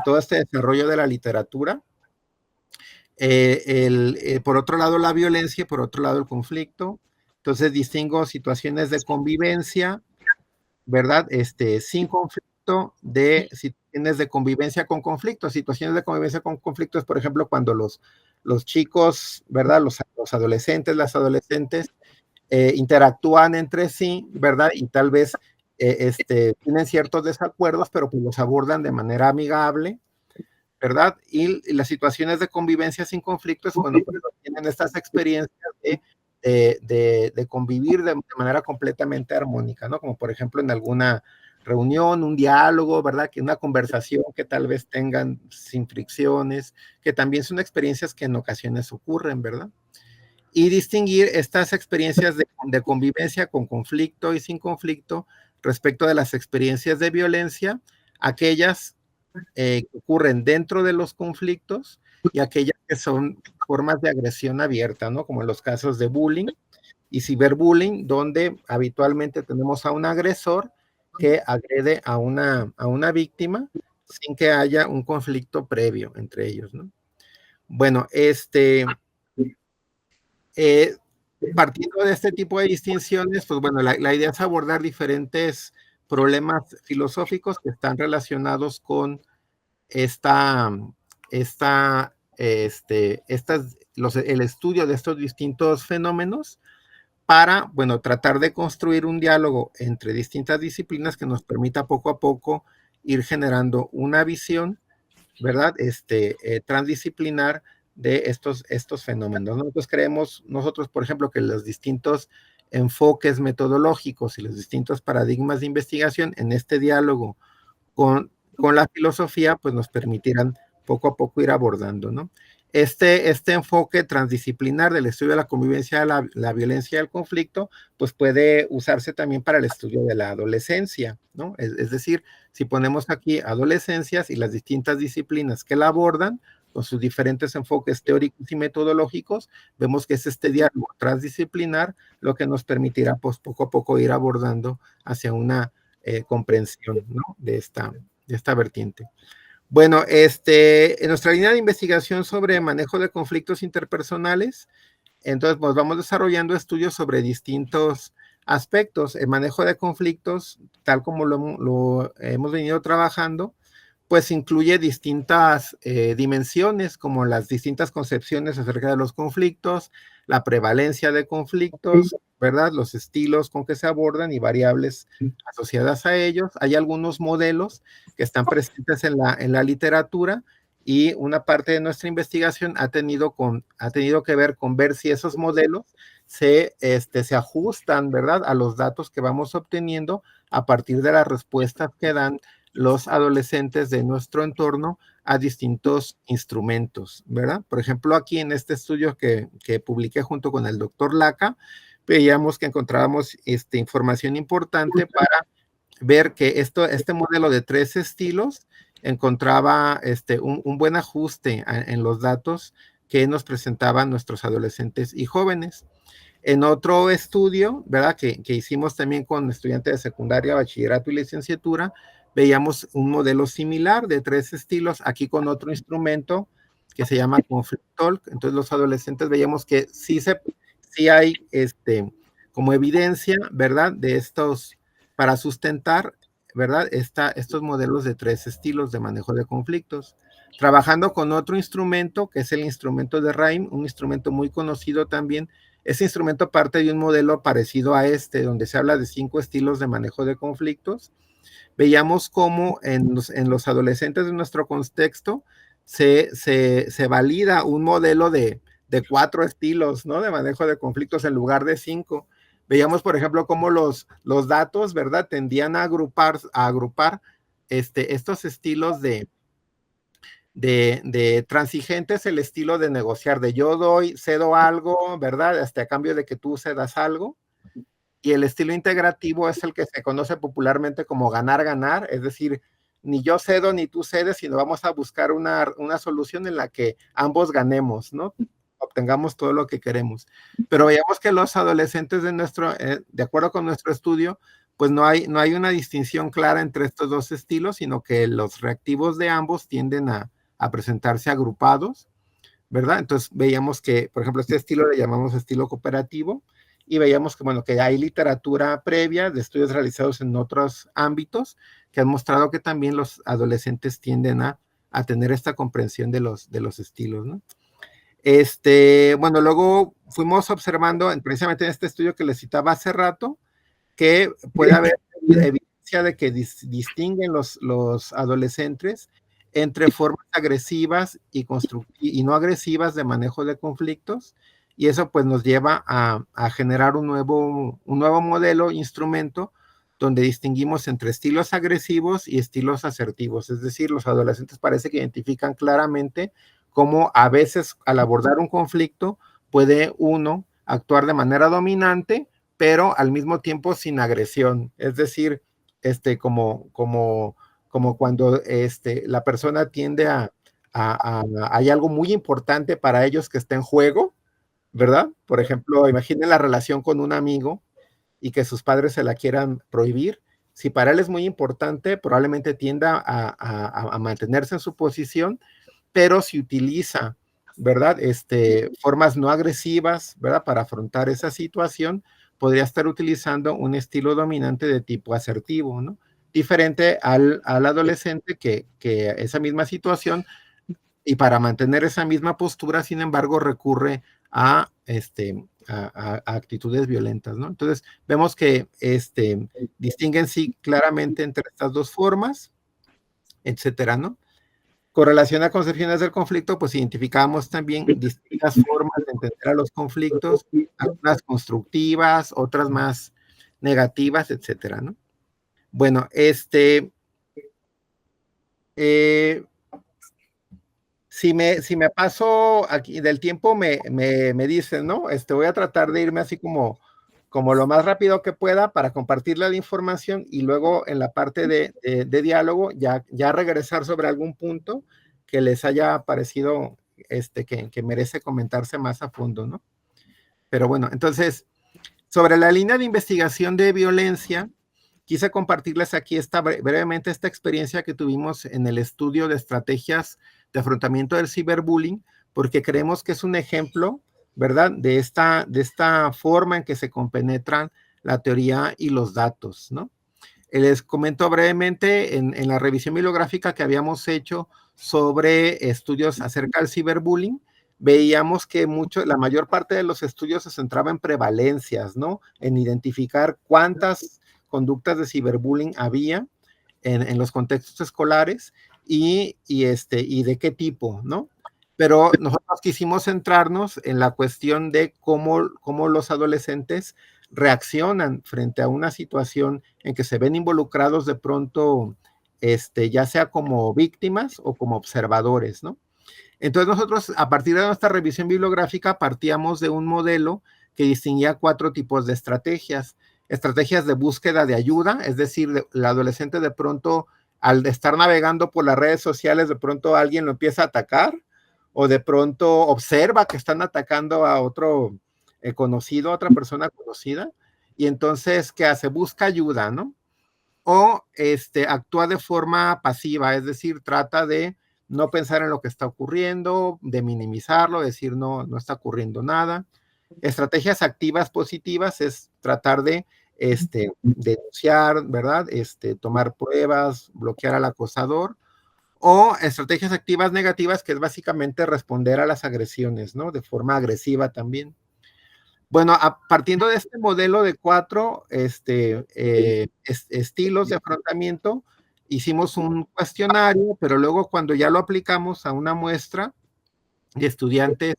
todo este desarrollo de la literatura. Por otro lado, la violencia y por otro lado, el conflicto. Entonces, distingo situaciones de convivencia, ¿verdad? Sin conflicto, de situaciones de convivencia con conflicto. Situaciones de convivencia con conflictos, por ejemplo, cuando los chicos, ¿verdad? Los adolescentes, las adolescentes interactúan entre sí, ¿verdad? Y tal vez tienen ciertos desacuerdos, pero pues los abordan de manera amigable, ¿verdad? Y las situaciones de convivencia sin conflictos, bueno, pues tienen estas experiencias de convivir de manera completamente armónica, ¿no? Como por ejemplo en alguna reunión, un diálogo, ¿verdad? Que una conversación que tal vez tengan sin fricciones, que también son experiencias que en ocasiones ocurren, ¿verdad? Y distinguir estas experiencias de convivencia con conflicto y sin conflicto respecto de las experiencias de violencia, aquellas que ocurren dentro de los conflictos y aquellas que son formas de agresión abierta, ¿no? Como en los casos de bullying y ciberbullying, donde habitualmente tenemos a un agresor que agrede a una víctima sin que haya un conflicto previo entre ellos, ¿no? Bueno, eh, partiendo de este tipo de distinciones, pues bueno, la idea es abordar diferentes problemas filosóficos que están relacionados con esta, el estudio de estos distintos fenómenos para, bueno, tratar de construir un diálogo entre distintas disciplinas que nos permita poco a poco ir generando una visión, ¿verdad? Transdisciplinar de estos fenómenos. Nosotros creemos, por ejemplo, que los distintos enfoques metodológicos y los distintos paradigmas de investigación en este diálogo con la filosofía, pues nos permitirán poco a poco ir abordando, ¿no? Este enfoque transdisciplinar del estudio de la convivencia, la violencia y el conflicto, pues puede usarse también para el estudio de la adolescencia, ¿no? Es decir, si ponemos aquí adolescencias y las distintas disciplinas que la abordan, con sus diferentes enfoques teóricos y metodológicos, vemos que es este diálogo transdisciplinar lo que nos permitirá, pues, poco a poco ir abordando hacia una comprensión, ¿no? de esta vertiente. Bueno, en nuestra línea de investigación sobre manejo de conflictos interpersonales, entonces pues vamos desarrollando estudios sobre distintos aspectos. El manejo de conflictos, tal como lo hemos venido trabajando, pues incluye distintas dimensiones, como las distintas concepciones acerca de los conflictos, la prevalencia de conflictos, ¿verdad? Los estilos con que se abordan y variables asociadas a ellos. Hay algunos modelos que están presentes en la literatura y una parte de nuestra investigación ha tenido que ver con ver si esos modelos se ajustan, ¿verdad? A los datos que vamos obteniendo a partir de las respuestas que dan los adolescentes de nuestro entorno a distintos instrumentos, ¿verdad? Por ejemplo, aquí en este estudio que publiqué junto con el doctor Laca, veíamos que encontrábamos información importante para ver que este modelo de 3 estilos encontraba un buen ajuste en los datos que nos presentaban nuestros adolescentes y jóvenes. En otro estudio, ¿verdad? Que hicimos también con estudiantes de secundaria, bachillerato y licenciatura, veíamos un modelo similar de 3 estilos, aquí con otro instrumento que se llama Conflictalk. Entonces los adolescentes veíamos que sí hay como evidencia, ¿verdad? De estos, para sustentar, ¿verdad? Estos modelos de 3 estilos de manejo de conflictos. Trabajando con otro instrumento, que es el instrumento de RAIM, un instrumento muy conocido también. Ese instrumento parte de un modelo parecido a donde se habla de 5 estilos de manejo de conflictos. Veíamos cómo en los adolescentes de nuestro contexto se valida un modelo de 4 estilos, ¿no? De manejo de conflictos en lugar de 5. Veíamos, por ejemplo, cómo los datos, ¿verdad? Tendían a agrupar estos estilos de transigentes, el estilo de negociar, de yo cedo algo, ¿verdad? Hasta a cambio de que tú cedas algo. Y el estilo integrativo es el que se conoce popularmente como ganar-ganar, es decir, ni yo cedo ni tú cedes, sino vamos a buscar una solución en la que ambos ganemos, ¿no? Obtengamos todo lo que queremos. Pero veamos que los adolescentes de acuerdo con nuestro estudio, pues no hay una distinción clara entre estos dos estilos, sino que los reactivos de ambos tienden a presentarse agrupados, ¿verdad? Entonces veíamos que, por ejemplo, este estilo le llamamos estilo cooperativo, y veíamos que, bueno, que hay literatura previa de estudios realizados en otros ámbitos que han mostrado que también los adolescentes tienden a tener esta comprensión de los estilos, ¿no? Bueno, luego fuimos observando, precisamente en este estudio que les citaba hace rato, que puede haber evidencia de que distinguen los adolescentes entre formas agresivas y no agresivas de manejo de conflictos, y eso pues nos lleva a generar un nuevo modelo, instrumento, donde distinguimos entre estilos agresivos y estilos asertivos. Es decir, los adolescentes parece que identifican claramente cómo a veces al abordar un conflicto puede uno actuar de manera dominante, pero al mismo tiempo sin agresión. Es decir, como cuando la persona tiende hay algo muy importante para ellos que está en juego, ¿verdad? Por ejemplo, imaginen la relación con un amigo y que sus padres se la quieran prohibir. Si para él es muy importante, probablemente tienda a mantenerse en su posición, pero si utiliza, ¿verdad? Formas no agresivas, ¿verdad? Para afrontar esa situación, podría estar utilizando un estilo dominante de tipo asertivo, ¿no? Diferente al adolescente que esa misma situación, y para mantener esa misma postura, sin embargo, recurre a actitudes violentas, ¿no? Entonces, vemos que distinguen sí claramente entre estas dos formas, etcétera, ¿no? Con relación a concepciones del conflicto, pues identificamos también distintas formas de entender a los conflictos, algunas constructivas, otras más negativas, etcétera, ¿no? Bueno, Si me paso aquí del tiempo, me dicen, ¿no? Voy a tratar de irme así como lo más rápido que pueda para compartirle la información y luego en la parte de diálogo ya regresar sobre algún punto que les haya parecido que merece comentarse más a fondo, ¿no? Pero bueno, entonces, sobre la línea de investigación de violencia, quise compartirles aquí brevemente esta experiencia que tuvimos en el estudio de estrategias de afrontamiento del ciberbullying, porque creemos que es un ejemplo, ¿verdad?, de esta forma en que se compenetran la teoría y los datos, ¿no? Les comento brevemente en la revisión bibliográfica que habíamos hecho sobre estudios acerca del ciberbullying, veíamos que la mayor parte de los estudios se centraba en prevalencias, ¿no? En identificar cuántas conductas de ciberbullying había en los contextos escolares y de qué tipo, ¿no? Pero nosotros quisimos centrarnos en la cuestión de cómo los adolescentes reaccionan frente a una situación en que se ven involucrados de pronto, ya sea como víctimas o como observadores, ¿no? Entonces nosotros, a partir de nuestra revisión bibliográfica, partíamos de un modelo que distinguía 4 tipos de estrategias. Estrategias de búsqueda de ayuda, es decir, el adolescente de pronto, al estar navegando por las redes sociales, de pronto alguien lo empieza a atacar, o de pronto observa que están atacando a otro conocido, a otra persona conocida, y entonces, ¿qué hace? Busca ayuda, ¿no? O actúa de forma pasiva, es decir, trata de no pensar en lo que está ocurriendo, de minimizarlo, decir no está ocurriendo nada. Estrategias activas positivas es tratar de denunciar, ¿verdad? Tomar pruebas, bloquear al acosador. O estrategias activas negativas, que es básicamente responder a las agresiones, ¿no? De forma agresiva también. Bueno, partiendo de este modelo de 4 estilos de afrontamiento, hicimos un cuestionario, pero luego cuando ya lo aplicamos a una muestra de estudiantes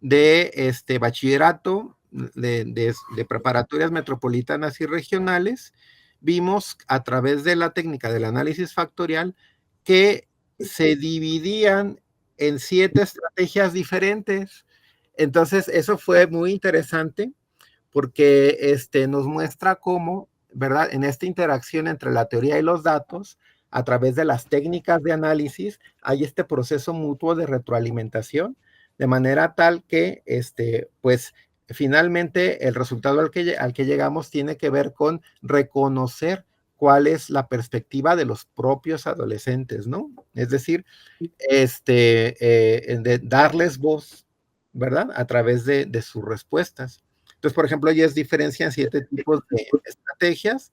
de bachillerato, de preparatorias metropolitanas y regionales, vimos a través de la técnica del análisis factorial que se dividían en 7 estrategias diferentes. Entonces, eso fue muy interesante porque nos muestra cómo, ¿verdad? En esta interacción entre la teoría y los datos, a través de las técnicas de análisis, hay este proceso mutuo de retroalimentación, de manera tal que, pues, finalmente el resultado al que llegamos tiene que ver con reconocer cuál es la perspectiva de los propios adolescentes, ¿no? Es decir, de darles voz, ¿verdad? A través de sus respuestas. Entonces, por ejemplo, ellos diferencian 7 tipos de estrategias: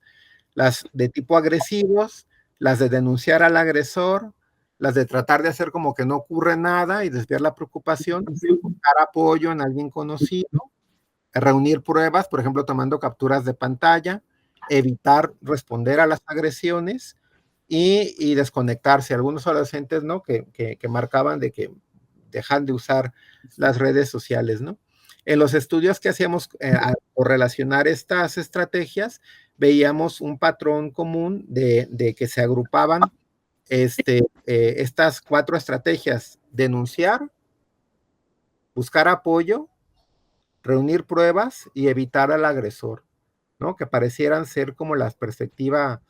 las de tipo agresivos, las de denunciar al agresor, las de tratar de hacer como que no ocurre nada y desviar la preocupación, buscar apoyo en alguien conocido, reunir pruebas, por ejemplo, tomando capturas de pantalla, evitar responder a las agresiones y desconectarse. Algunos adolescentes, ¿no? Que marcaban de que dejan de usar las redes sociales, ¿no? En los estudios que hacíamos por relacionar estas estrategias, veíamos un patrón común de que se agrupaban estas 4 estrategias: denunciar, buscar apoyo, reunir pruebas y evitar al agresor, ¿no? Que parecieran ser como la perspectiva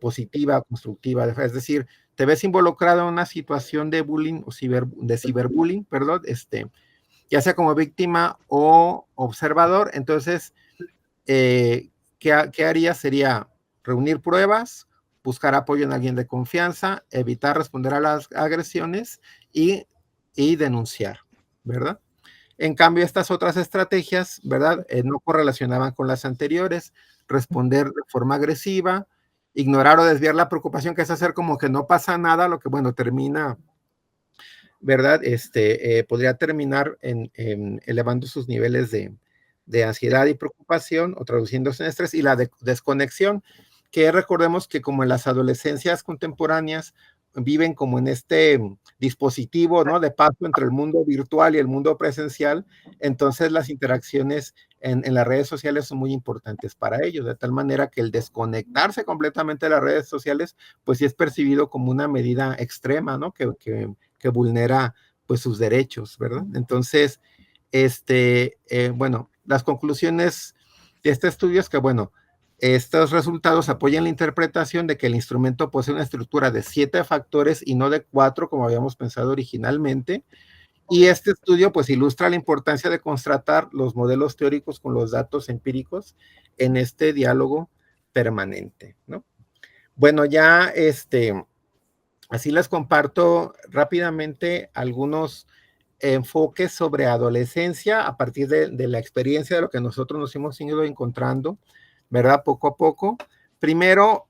positiva, constructiva. Es decir, te ves involucrado en una situación de bullying o de ciberbullying, perdón, ya sea como víctima o observador. Entonces, ¿qué haría? Sería reunir pruebas, buscar apoyo en alguien de confianza, evitar responder a las agresiones y denunciar, ¿verdad? En cambio, estas otras estrategias, ¿verdad? No correlacionaban con las anteriores: responder de forma agresiva, ignorar o desviar la preocupación, que es hacer como que no pasa nada, lo que, bueno, termina, ¿verdad? Podría terminar en elevando sus niveles de ansiedad y preocupación o traduciéndose en estrés. Y la desconexión, que recordemos que como en las adolescencias contemporáneas viven como en este dispositivo, ¿no? De paso entre el mundo virtual y el mundo presencial, entonces las interacciones en las redes sociales son muy importantes para ellos, de tal manera que el desconectarse completamente de las redes sociales, pues sí es percibido como una medida extrema, ¿no? Que que vulnera pues sus derechos, ¿verdad? Entonces, bueno, las conclusiones de este estudio es que, bueno, estos resultados apoyan la interpretación de que el instrumento posee una estructura de 7 factores y no de 4, como habíamos pensado originalmente. Y este estudio pues ilustra la importancia de contrastar los modelos teóricos con los datos empíricos en este diálogo permanente, ¿no? Bueno, ya así les comparto rápidamente algunos enfoques sobre adolescencia a partir de la experiencia de lo que nosotros nos hemos ido encontrando, ¿verdad? Poco a poco. Primero,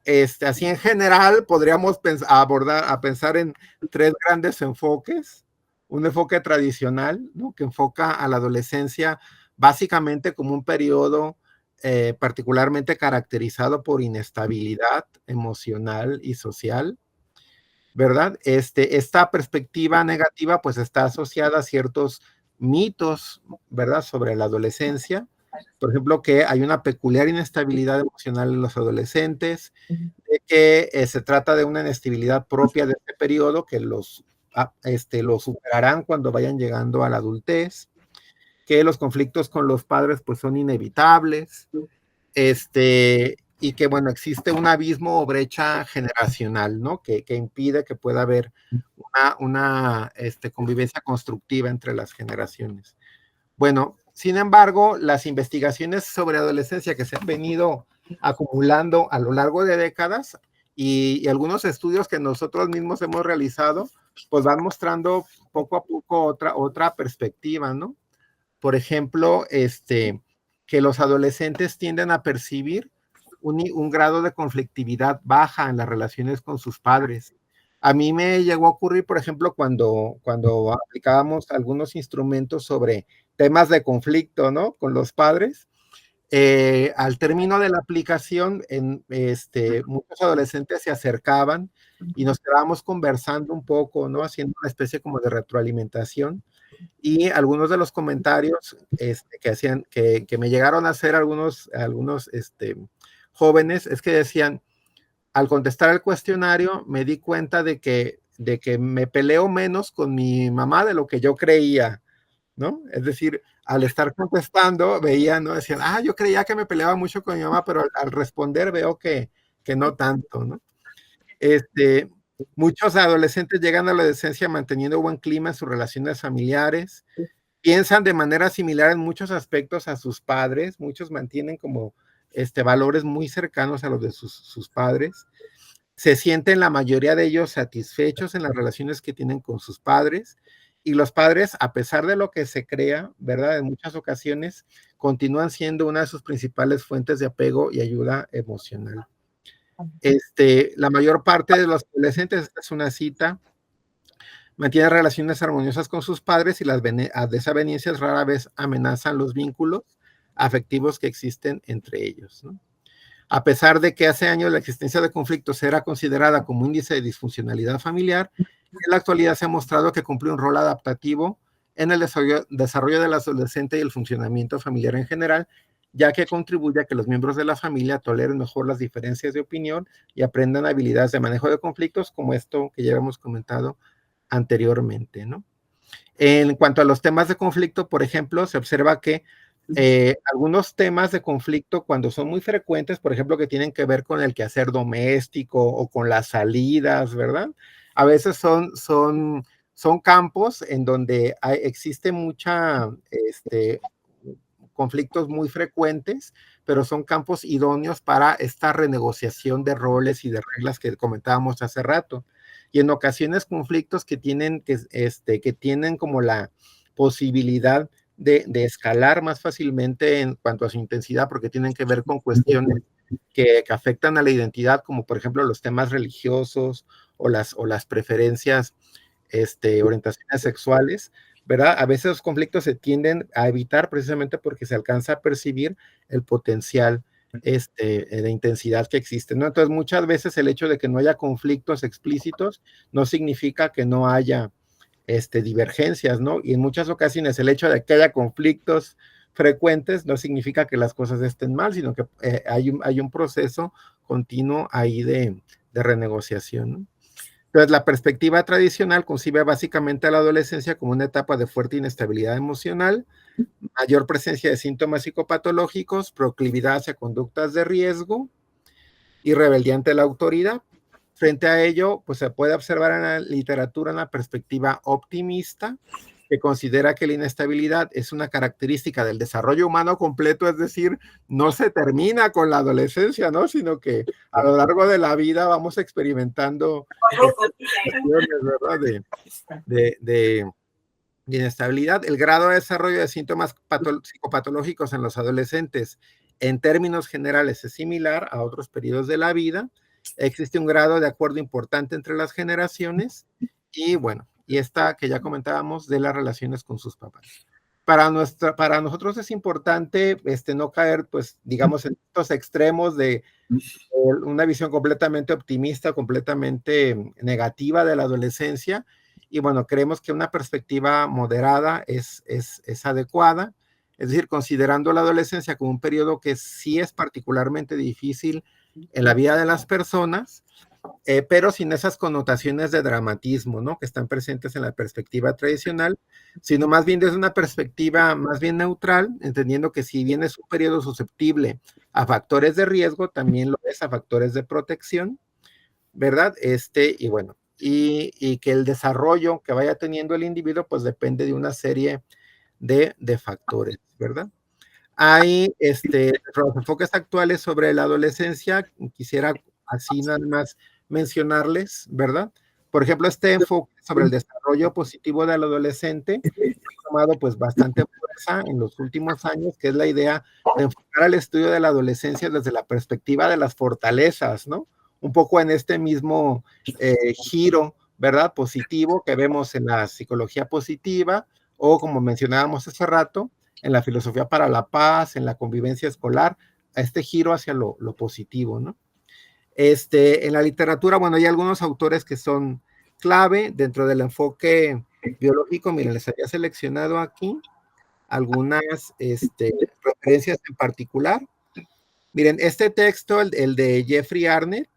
así en general, podríamos pensar en 3 grandes enfoques. Un enfoque tradicional, ¿no? Que enfoca a la adolescencia básicamente como un periodo particularmente caracterizado por inestabilidad emocional y social, ¿verdad? Esta perspectiva negativa pues está asociada a ciertos mitos, ¿verdad? Sobre la adolescencia. Por ejemplo, que hay una peculiar inestabilidad emocional en los adolescentes, de que se trata de una inestabilidad propia de este periodo que los superarán cuando vayan llegando a la adultez, que los conflictos con los padres pues son inevitables, y que, bueno, existe un abismo o brecha generacional, ¿no? Que impide que pueda haber una convivencia constructiva entre las generaciones. Bueno, sin embargo, las investigaciones sobre adolescencia que se han venido acumulando a lo largo de décadas y algunos estudios que nosotros mismos hemos realizado, pues van mostrando poco a poco otra perspectiva, ¿no? Por ejemplo, que los adolescentes tienden a percibir un grado de conflictividad baja en las relaciones con sus padres. A mí me llegó a ocurrir, por ejemplo, cuando aplicábamos algunos instrumentos sobre temas de conflicto, ¿no? Con los padres. Al término de la aplicación, muchos adolescentes se acercaban y nos quedábamos conversando un poco, ¿no? Haciendo una especie como de retroalimentación. Y algunos de los comentarios que me llegaron a hacer algunos jóvenes es que decían, al contestar el cuestionario me di cuenta de que me peleo menos con mi mamá de lo que yo creía, ¿no? Es decir, al estar contestando veían, ¿no? Decían, yo creía que me peleaba mucho con mi mamá, pero al responder veo que no tanto, ¿no? Este, Muchos adolescentes llegan a la adolescencia manteniendo buen clima en sus relaciones familiares, piensan de manera similar en muchos aspectos a sus padres, muchos mantienen como valores muy cercanos a los de sus padres, se sienten la mayoría de ellos satisfechos en las relaciones que tienen con sus padres, y los padres, a pesar de lo que se crea, ¿verdad? En muchas ocasiones continúan siendo una de sus principales fuentes de apego y ayuda emocional. La mayor parte de los adolescentes, esta es una cita, mantienen relaciones armoniosas con sus padres y las desavenencias rara vez amenazan los vínculos afectivos que existen entre ellos, ¿no? A pesar de que hace años la existencia de conflictos era considerada como índice de disfuncionalidad familiar, en la actualidad se ha mostrado que cumple un rol adaptativo en el desarrollo del adolescente y el funcionamiento familiar en general, ya que contribuye a que los miembros de la familia toleren mejor las diferencias de opinión y aprendan habilidades de manejo de conflictos, como esto que ya hemos comentado anteriormente, ¿no? En cuanto a los temas de conflicto, por ejemplo, se observa que algunos temas de conflicto, cuando son muy frecuentes, por ejemplo, que tienen que ver con el quehacer doméstico o con las salidas, ¿verdad? A veces son campos en donde existe mucha conflictos muy frecuentes, pero son campos idóneos para esta renegociación de roles y de reglas que comentábamos hace rato. Y en ocasiones conflictos que tienen como la posibilidad de escalar más fácilmente en cuanto a su intensidad, porque tienen que ver con cuestiones que afectan a la identidad, como por ejemplo los temas religiosos o las preferencias, orientaciones sexuales, ¿verdad? A veces los conflictos se tienden a evitar precisamente porque se alcanza a percibir el potencial de intensidad que existe, ¿no? Entonces, muchas veces el hecho de que no haya conflictos explícitos no significa que no haya divergencias, ¿no? Y en muchas ocasiones el hecho de que haya conflictos frecuentes no significa que las cosas estén mal, sino que hay un proceso continuo ahí de renegociación, ¿no? Entonces, la perspectiva tradicional concibe básicamente a la adolescencia como una etapa de fuerte inestabilidad emocional, mayor presencia de síntomas psicopatológicos, proclividad hacia conductas de riesgo y rebeldía ante la autoridad. Frente a ello, pues se puede observar en la literatura una perspectiva optimista que considera que la inestabilidad es una característica del desarrollo humano completo, es decir, no se termina con la adolescencia, ¿no? Sino que a lo largo de la vida vamos experimentando situaciones, ¿verdad? De inestabilidad. El grado de desarrollo de síntomas psicopatológicos en los adolescentes, en términos generales, es similar a otros periodos de la vida. Existe un grado de acuerdo importante entre las generaciones y bueno, y esta que ya comentábamos de las relaciones con sus papás. Para nosotros es importante no caer, pues, digamos, en estos extremos de una visión completamente optimista, completamente negativa de la adolescencia. Y bueno, creemos que una perspectiva moderada es adecuada, es decir, considerando la adolescencia como un periodo que sí es particularmente difícil en la vida de las personas, pero sin esas connotaciones de dramatismo, ¿no? Que están presentes en la perspectiva tradicional, sino más bien desde una perspectiva más bien neutral, entendiendo que si bien es un periodo susceptible a factores de riesgo, también lo es a factores de protección, ¿verdad? Y bueno, y que el desarrollo que vaya teniendo el individuo, pues depende de una serie de factores, ¿verdad? Hay los enfoques actuales sobre la adolescencia, quisiera así nada más mencionarles, ¿verdad? Por ejemplo, este enfoque sobre el desarrollo positivo del adolescente ha tomado pues bastante fuerza en los últimos años, que es la idea de enfocar al estudio de la adolescencia desde la perspectiva de las fortalezas, ¿no? Un poco en este mismo giro, ¿verdad? Positivo que vemos en la psicología positiva o como mencionábamos hace rato, en la filosofía para la paz, en la convivencia escolar, a este giro hacia lo positivo, ¿no? En la literatura, bueno, hay algunos autores que son clave dentro del enfoque biológico. Miren, les había seleccionado aquí algunas referencias en particular. Miren, este texto, el de Jeffrey Arnett,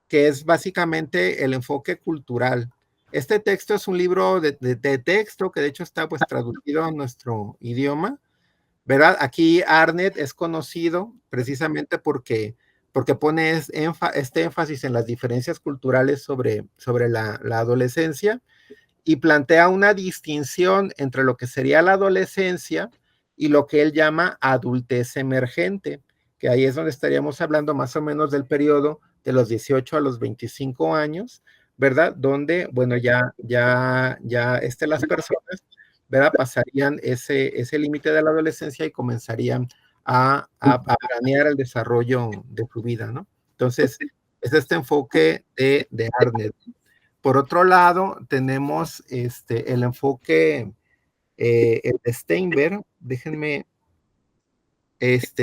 que es básicamente el enfoque cultural. Este texto es un libro de texto que de hecho está pues traducido a nuestro idioma, ¿verdad? Aquí Arnett es conocido precisamente porque pone este énfasis en las diferencias culturales sobre la adolescencia y plantea una distinción entre lo que sería la adolescencia y lo que él llama adultez emergente, que ahí es donde estaríamos hablando más o menos del periodo de los 18 a los 25 años, ¿verdad? Donde, bueno, ya las personas, ¿verdad? Pasarían ese límite de la adolescencia y comenzarían a planear el desarrollo de su vida, ¿no? Entonces, es este enfoque de Arnett. Por otro lado, tenemos el enfoque el de Steinberg. Déjenme, que es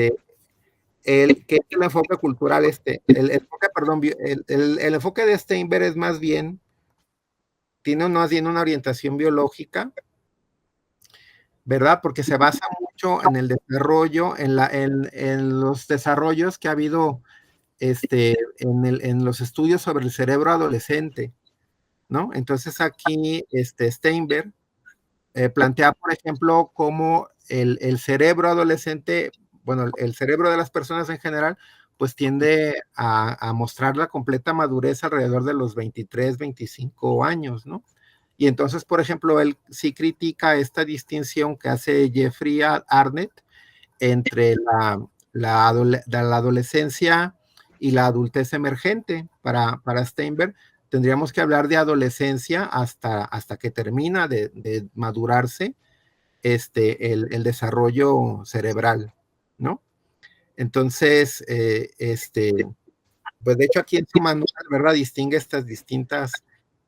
el enfoque cultural, el enfoque, perdón, el enfoque de Steinberg es más bien, tiene más bien una orientación biológica, ¿verdad? Porque se basa mucho en el desarrollo, en los desarrollos que ha habido en los estudios sobre el cerebro adolescente, ¿no? Entonces aquí Steinberg plantea, por ejemplo, cómo el cerebro adolescente, bueno, el cerebro de las personas en general, pues tiende a mostrar la completa madurez alrededor de los 23, 25 años, ¿no? Y entonces, por ejemplo, él sí critica esta distinción que hace Jeffrey Arnett entre la adolescencia y la adultez emergente. Para Steinberg, tendríamos que hablar de adolescencia hasta que termina de madurarse el desarrollo cerebral, ¿no? Entonces, pues de hecho aquí en su manual, ¿verdad? Distingue estas distintas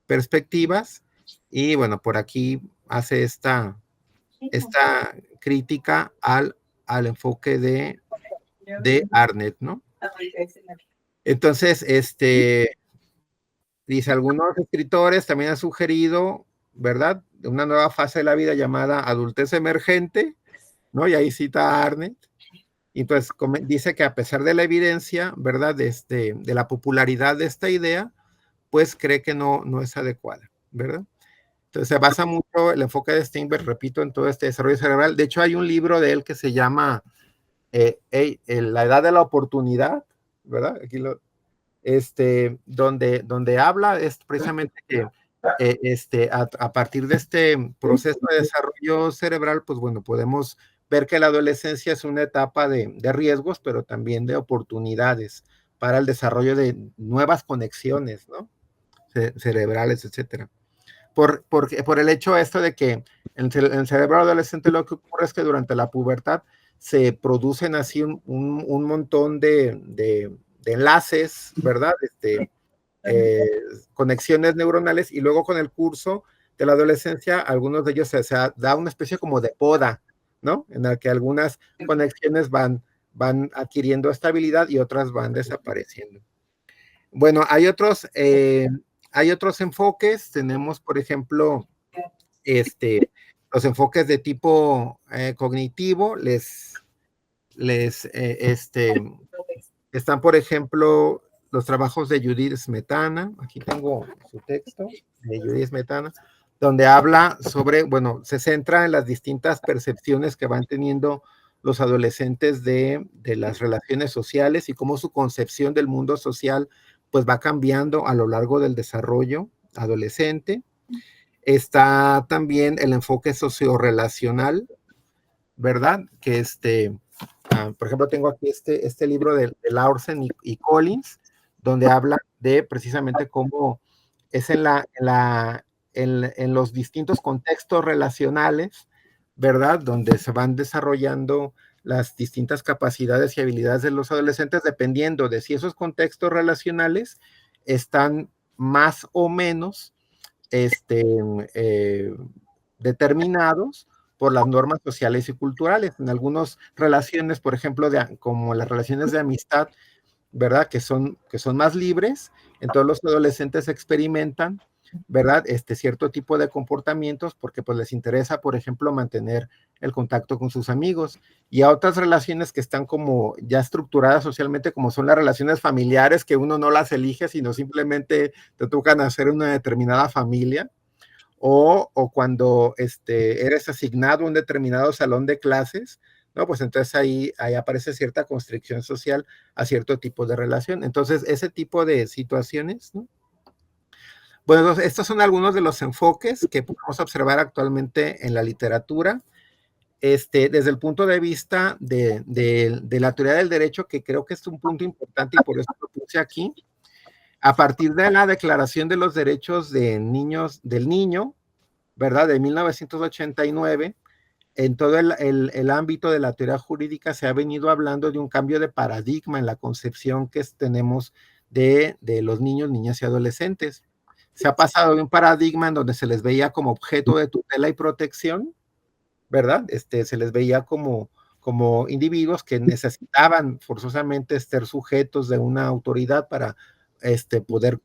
perspectivas y bueno, por aquí hace esta crítica al enfoque de Arnett, ¿no? Entonces, dice, algunos escritores también han sugerido, ¿verdad? Una nueva fase de la vida llamada adultez emergente, ¿no? Y ahí cita a Arnett. Y pues dice que a pesar de la evidencia, ¿verdad? De la popularidad de esta idea, pues cree que no es adecuada, ¿verdad? Entonces se basa mucho el enfoque de Steinberg, repito, en todo este desarrollo cerebral. De hecho, hay un libro de él que se llama La edad de la oportunidad, ¿verdad? Aquí donde habla es precisamente que a partir de este proceso de desarrollo cerebral, pues bueno, podemos ver que la adolescencia es una etapa de riesgos, pero también de oportunidades para el desarrollo de nuevas conexiones, ¿no? Cerebrales, etcétera. Por el hecho esto de que en el cerebro adolescente lo que ocurre es que durante la pubertad se producen así un montón de enlaces, ¿verdad? Conexiones neuronales, y luego con el curso de la adolescencia, algunos de ellos se da una especie como de poda, ¿no? En la que algunas conexiones van adquiriendo estabilidad y otras van desapareciendo. Bueno, hay otros enfoques. Tenemos, por ejemplo, los enfoques de tipo cognitivo. Están, por ejemplo, los trabajos de Judith Smetana. Aquí tengo su texto de Judith Smetana, donde habla sobre, bueno, se centra en las distintas percepciones que van teniendo los adolescentes de las relaciones sociales y cómo su concepción del mundo social pues va cambiando a lo largo del desarrollo adolescente. Está también el enfoque sociorrelacional, ¿verdad? Que por ejemplo, tengo aquí este libro de Lawson y Collins, donde habla de precisamente cómo es en los distintos contextos relacionales, ¿verdad? Donde se van desarrollando las distintas capacidades y habilidades de los adolescentes, dependiendo de si esos contextos relacionales están más o menos eh, determinados por las normas sociales y culturales. En algunas relaciones, por ejemplo, como las relaciones de amistad, ¿verdad? Que son más libres, entonces los adolescentes experimentan, ¿verdad? Cierto tipo de comportamientos porque pues les interesa, por ejemplo, mantener el contacto con sus amigos, y a otras relaciones que están como ya estructuradas socialmente, como son las relaciones familiares, que uno no las elige, sino simplemente te tocan hacer una determinada familia, o cuando eres asignado a un determinado salón de clases, ¿no? Pues entonces ahí aparece cierta constricción social a cierto tipo de relación. Entonces, ese tipo de situaciones, ¿no? Bueno, estos son algunos de los enfoques que podemos observar actualmente en la literatura. Desde el punto de vista de la teoría del derecho, que creo que es un punto importante y por eso lo puse aquí, a partir de la Declaración de los Derechos del Niño, ¿verdad? De 1989, en todo el ámbito de la teoría jurídica se ha venido hablando de un cambio de paradigma en la concepción que tenemos de los niños, niñas y adolescentes. Se ha pasado de un paradigma en donde se les veía como objeto de tutela y protección, ¿verdad? Se les veía como individuos que necesitaban forzosamente ser sujetos de una autoridad para poder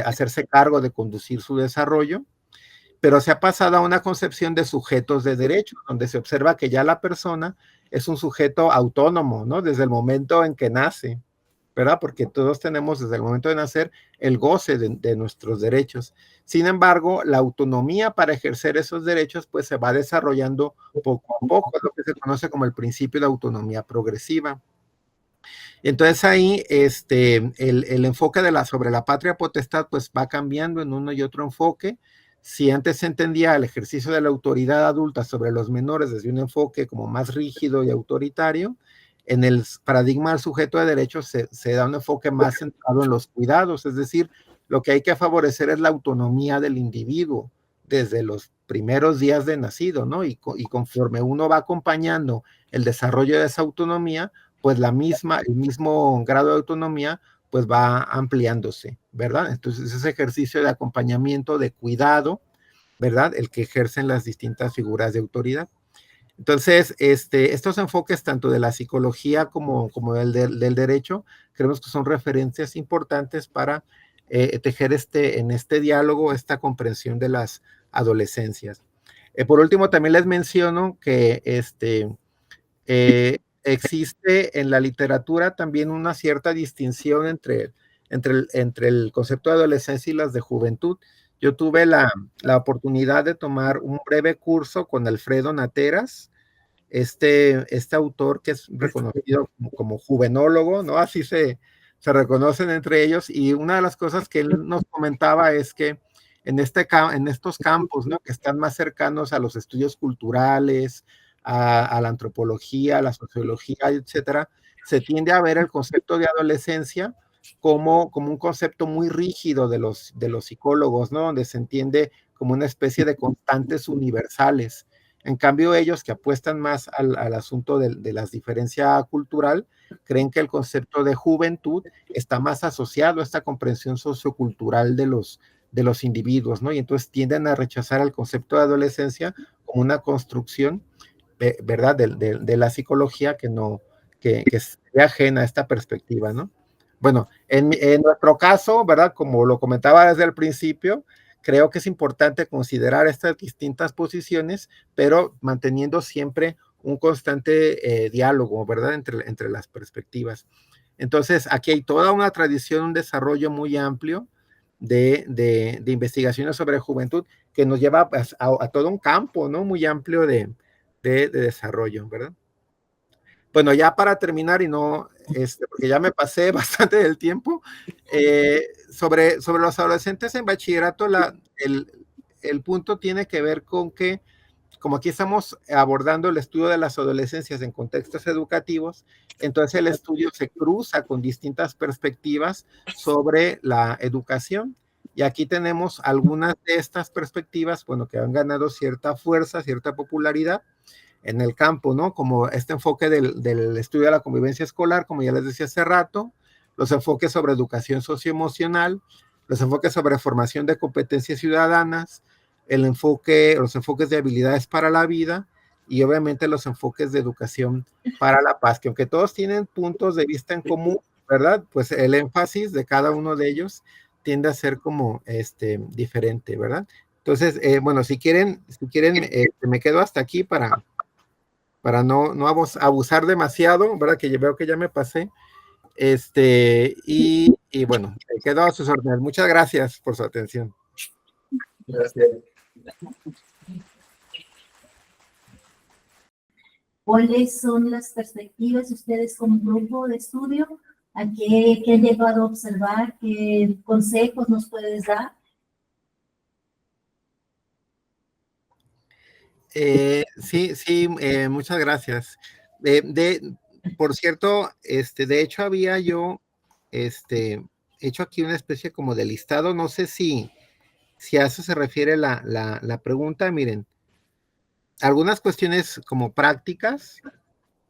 hacerse cargo de conducir su desarrollo, pero se ha pasado a una concepción de sujetos de derecho, donde se observa que ya la persona es un sujeto autónomo, ¿no? Desde el momento en que nace, ¿verdad? Porque todos tenemos desde el momento de nacer el goce de nuestros derechos. Sin embargo, la autonomía para ejercer esos derechos pues se va desarrollando poco a poco, lo que se conoce como el principio de autonomía progresiva. Entonces ahí el enfoque sobre la patria potestad pues va cambiando en uno y otro enfoque. Si antes se entendía el ejercicio de la autoridad adulta sobre los menores desde un enfoque como más rígido y autoritario, en el paradigma del sujeto de derechos se da un enfoque más centrado en los cuidados, es decir, lo que hay que favorecer es la autonomía del individuo desde los primeros días de nacido, ¿no? Y conforme uno va acompañando el desarrollo de esa autonomía, pues el mismo grado de autonomía pues va ampliándose, ¿verdad? Entonces ese ejercicio de acompañamiento, de cuidado, ¿verdad? El que ejercen las distintas figuras de autoridad. Entonces, estos enfoques tanto de la psicología como del derecho, creemos que son referencias importantes para tejer en este diálogo esta comprensión de las adolescencias. Por último, también les menciono que existe en la literatura también una cierta distinción entre entre el concepto de adolescencia y las de juventud. Yo tuve la oportunidad de tomar un breve curso con Alfredo Nateras, este autor que es reconocido como juvenólogo, ¿no? Así se reconocen entre ellos, y una de las cosas que él nos comentaba es que en estos campos, ¿no? Que están más cercanos a los estudios culturales, a la antropología, a la sociología, etcétera, se tiende a ver el concepto de adolescencia como un concepto muy rígido de los psicólogos, ¿no? Donde se entiende como una especie de constantes universales. En cambio, ellos que apuestan más al asunto de la diferencia cultural, creen que el concepto de juventud está más asociado a esta comprensión sociocultural de los individuos, ¿no? Y entonces tienden a rechazar el concepto de adolescencia como una construcción, ¿verdad?, de la psicología que no, que es ajena a esta perspectiva, ¿no? Bueno, en nuestro caso, ¿verdad?, como lo comentaba desde el principio, creo que es importante considerar estas distintas posiciones, pero manteniendo siempre un constante diálogo, ¿verdad?, entre las perspectivas. Entonces, aquí hay toda una tradición, un desarrollo muy amplio de investigaciones sobre juventud que nos lleva a todo un campo, ¿no?, muy amplio de desarrollo, ¿verdad? Bueno, ya para terminar y no, porque ya me pasé bastante del tiempo, sobre los adolescentes en bachillerato, el punto tiene que ver con que, como aquí estamos abordando el estudio de las adolescencias en contextos educativos, entonces el estudio se cruza con distintas perspectivas sobre la educación. Y aquí tenemos algunas de estas perspectivas, bueno, que han ganado cierta fuerza, cierta popularidad en el campo, ¿no? Como este enfoque del estudio de la convivencia escolar, como ya les decía hace rato, los enfoques sobre educación socioemocional, los enfoques sobre formación de competencias ciudadanas, los enfoques de habilidades para la vida y obviamente los enfoques de educación para la paz, que aunque todos tienen puntos de vista en común, ¿verdad? Pues el énfasis de cada uno de ellos tiende a ser como diferente, ¿verdad? Entonces, bueno, si quieren, me quedo hasta aquí para no abusar demasiado, ¿verdad? Que yo veo que ya me pasé. Y bueno, quedo a sus órdenes. Muchas gracias por su atención. Gracias. ¿Cuáles son las perspectivas de ustedes como grupo de estudio? ¿A qué han llegado a observar? ¿Qué consejos nos puedes dar? Sí, muchas gracias. Por cierto, de hecho había yo hecho aquí una especie como de listado, no sé si a eso se refiere la pregunta. Miren, algunas cuestiones como prácticas,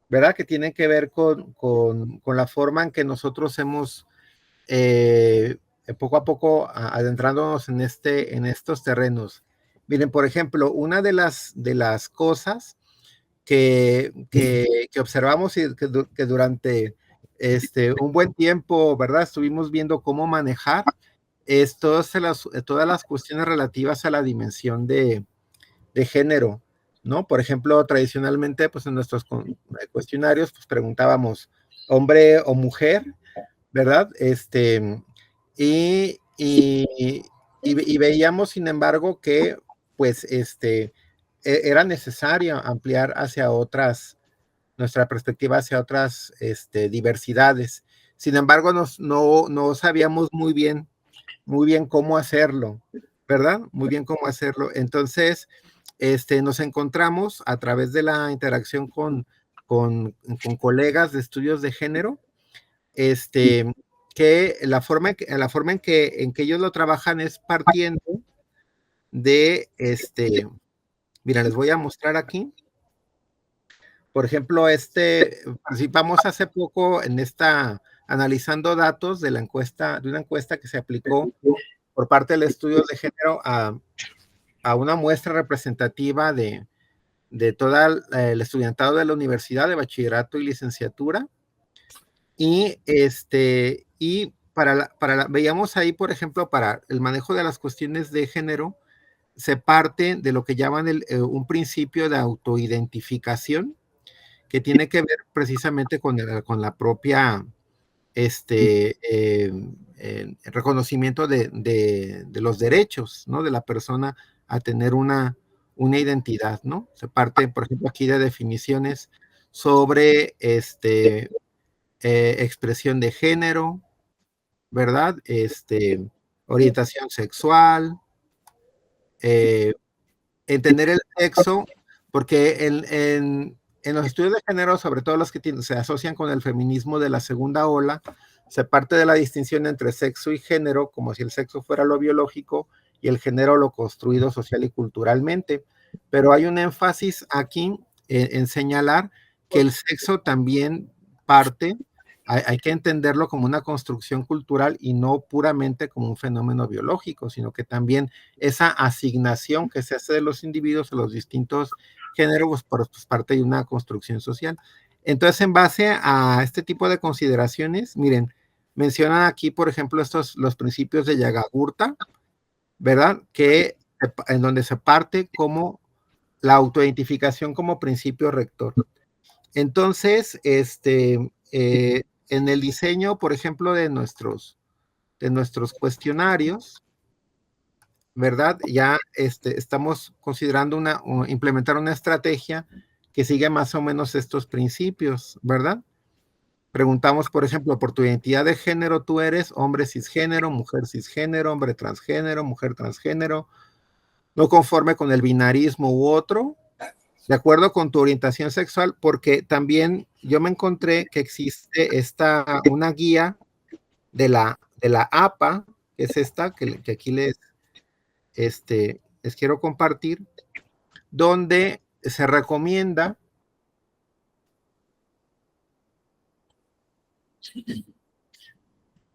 ¿verdad? Que tienen que ver con la forma en que nosotros hemos poco a poco adentrándonos en estos terrenos. Miren, por ejemplo, una de las cosas que observamos y que durante un buen tiempo, ¿verdad? Estuvimos viendo cómo manejar es todas las cuestiones relativas a la dimensión de género, ¿no? Por ejemplo, tradicionalmente, pues en nuestros cuestionarios, pues preguntábamos hombre o mujer, ¿verdad? Y, y, y veíamos, sin embargo, que pues era necesario ampliar hacia otras, nuestra perspectiva hacia otras diversidades. Sin embargo, no sabíamos muy bien cómo hacerlo, ¿verdad? Muy bien cómo hacerlo. Entonces, nos encontramos a través de la interacción con colegas de estudios de género, que la forma en que ellos lo trabajan es partiendo de, mira, les voy a mostrar aquí. Por ejemplo, participamos hace poco en analizando datos de de una encuesta que se aplicó por parte del estudio de género a una muestra representativa de todo el estudiantado de la universidad, de bachillerato y licenciatura. Y, veíamos ahí, por ejemplo, para el manejo de las cuestiones de género, se parte de lo que llaman un principio de autoidentificación, que tiene que ver precisamente con la propia reconocimiento de los derechos, ¿no? De la persona a tener una identidad, ¿no? Se parte, por ejemplo, aquí de definiciones sobre expresión de género, ¿verdad? Orientación sexual, eh, entender el sexo, porque en los estudios de género, sobre todo los que se asocian con el feminismo de la segunda ola, se parte de la distinción entre sexo y género, como si el sexo fuera lo biológico y el género lo construido social y culturalmente. Pero hay un énfasis aquí en señalar que el sexo también parte, hay que entenderlo como una construcción cultural y no puramente como un fenómeno biológico, sino que también esa asignación que se hace de los individuos a los distintos géneros por parte de una construcción social. Entonces, en base a este tipo de consideraciones, miren, mencionan aquí, por ejemplo, los principios de Yagagurta, ¿verdad? Que en donde se parte como la autoidentificación como principio rector. Entonces, en el diseño, por ejemplo, de nuestros cuestionarios, ¿verdad? Ya estamos considerando implementar una estrategia que sigue más o menos estos principios, ¿verdad? Preguntamos, por ejemplo, por tu identidad de género, tú eres hombre cisgénero, mujer cisgénero, hombre transgénero, mujer transgénero, no conforme con el binarismo u otro, de acuerdo con tu orientación sexual, porque también yo me encontré que existe una guía de la APA, que es esta, que aquí les quiero compartir, donde se recomienda,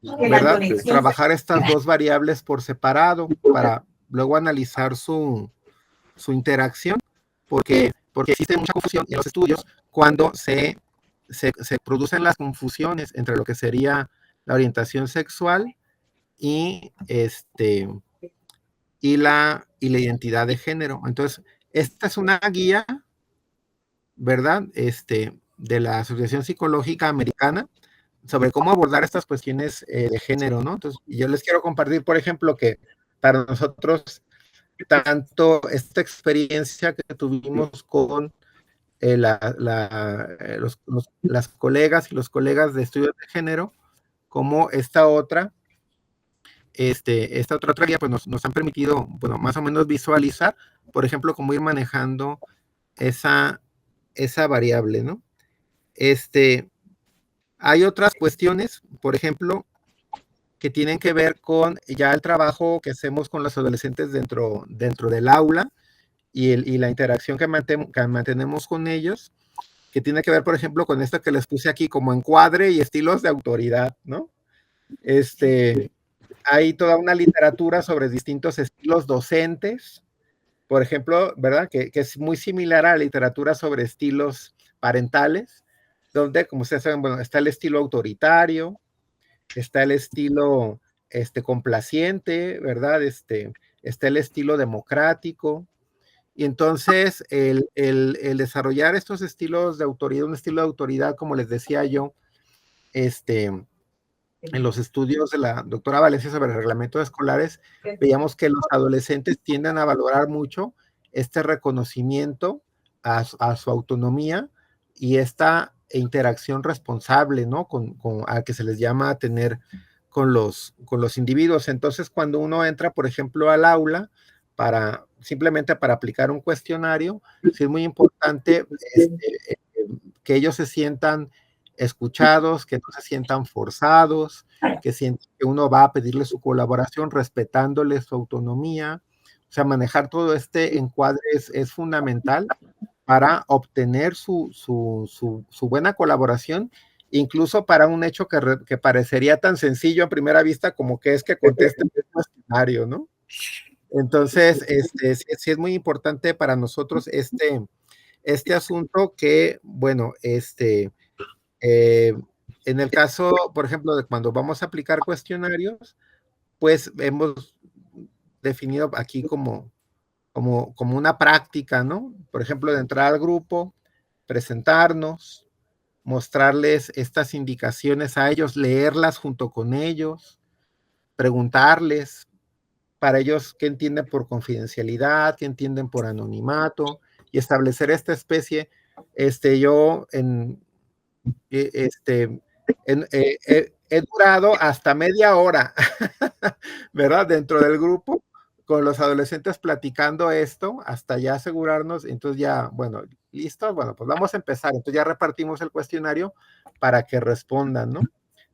¿verdad? Trabajar estas dos variables por separado para luego analizar su interacción, porque existe mucha confusión en los estudios cuando se producen las confusiones entre lo que sería la orientación sexual y, y la identidad de género. Entonces, esta es una guía, ¿verdad? De la Asociación Psicológica Americana sobre cómo abordar estas cuestiones de género, ¿no? Entonces, yo les quiero compartir, por ejemplo, que para nosotros, tanto esta experiencia que tuvimos con las colegas y los colegas de estudios de género, como esta otra guía, pues nos han permitido, bueno, más o menos visualizar, por ejemplo, cómo ir manejando esa variable, ¿no? Hay otras cuestiones, por ejemplo, que tienen que ver con ya el trabajo que hacemos con los adolescentes dentro del aula y la interacción que mantenemos con ellos, que tiene que ver, por ejemplo, con esto que les puse aquí como encuadre y estilos de autoridad, ¿no? Hay toda una literatura sobre distintos estilos docentes, por ejemplo, ¿verdad? Que es muy similar a la literatura sobre estilos parentales, donde, como ustedes saben, bueno, está el estilo autoritario, está el estilo complaciente, ¿verdad? Está el estilo democrático. Y entonces el desarrollar estos estilos de autoridad, un estilo de autoridad, como les decía yo, en los estudios de la doctora Valencia sobre reglamentos escolares, veíamos que los adolescentes tienden a valorar mucho este reconocimiento a su autonomía y esta interacción responsable, ¿no? A que se les llama a tener con los individuos. Entonces, cuando uno entra, por ejemplo, al aula, simplemente para aplicar un cuestionario, sí es muy importante que ellos se sientan escuchados, que no se sientan forzados, que sientan que uno va a pedirle su colaboración respetándole su autonomía. O sea, manejar todo este encuadre es fundamental para obtener su buena colaboración, incluso para un hecho que parecería tan sencillo a primera vista como que es que contesten el cuestionario, ¿no? Entonces, sí es muy importante para nosotros este asunto que, bueno, en el caso, por ejemplo, de cuando vamos a aplicar cuestionarios, pues hemos definido aquí como una práctica, ¿no? Por ejemplo, de entrar al grupo, presentarnos, mostrarles estas indicaciones a ellos, leerlas junto con ellos, preguntarles para ellos qué entienden por confidencialidad, qué entienden por anonimato, y establecer esta especie. Yo he durado hasta media hora, ¿verdad? Dentro del grupo, con los adolescentes platicando esto, hasta ya asegurarnos, entonces ya, bueno, listo, bueno, pues vamos a empezar, entonces ya repartimos el cuestionario para que respondan, ¿no?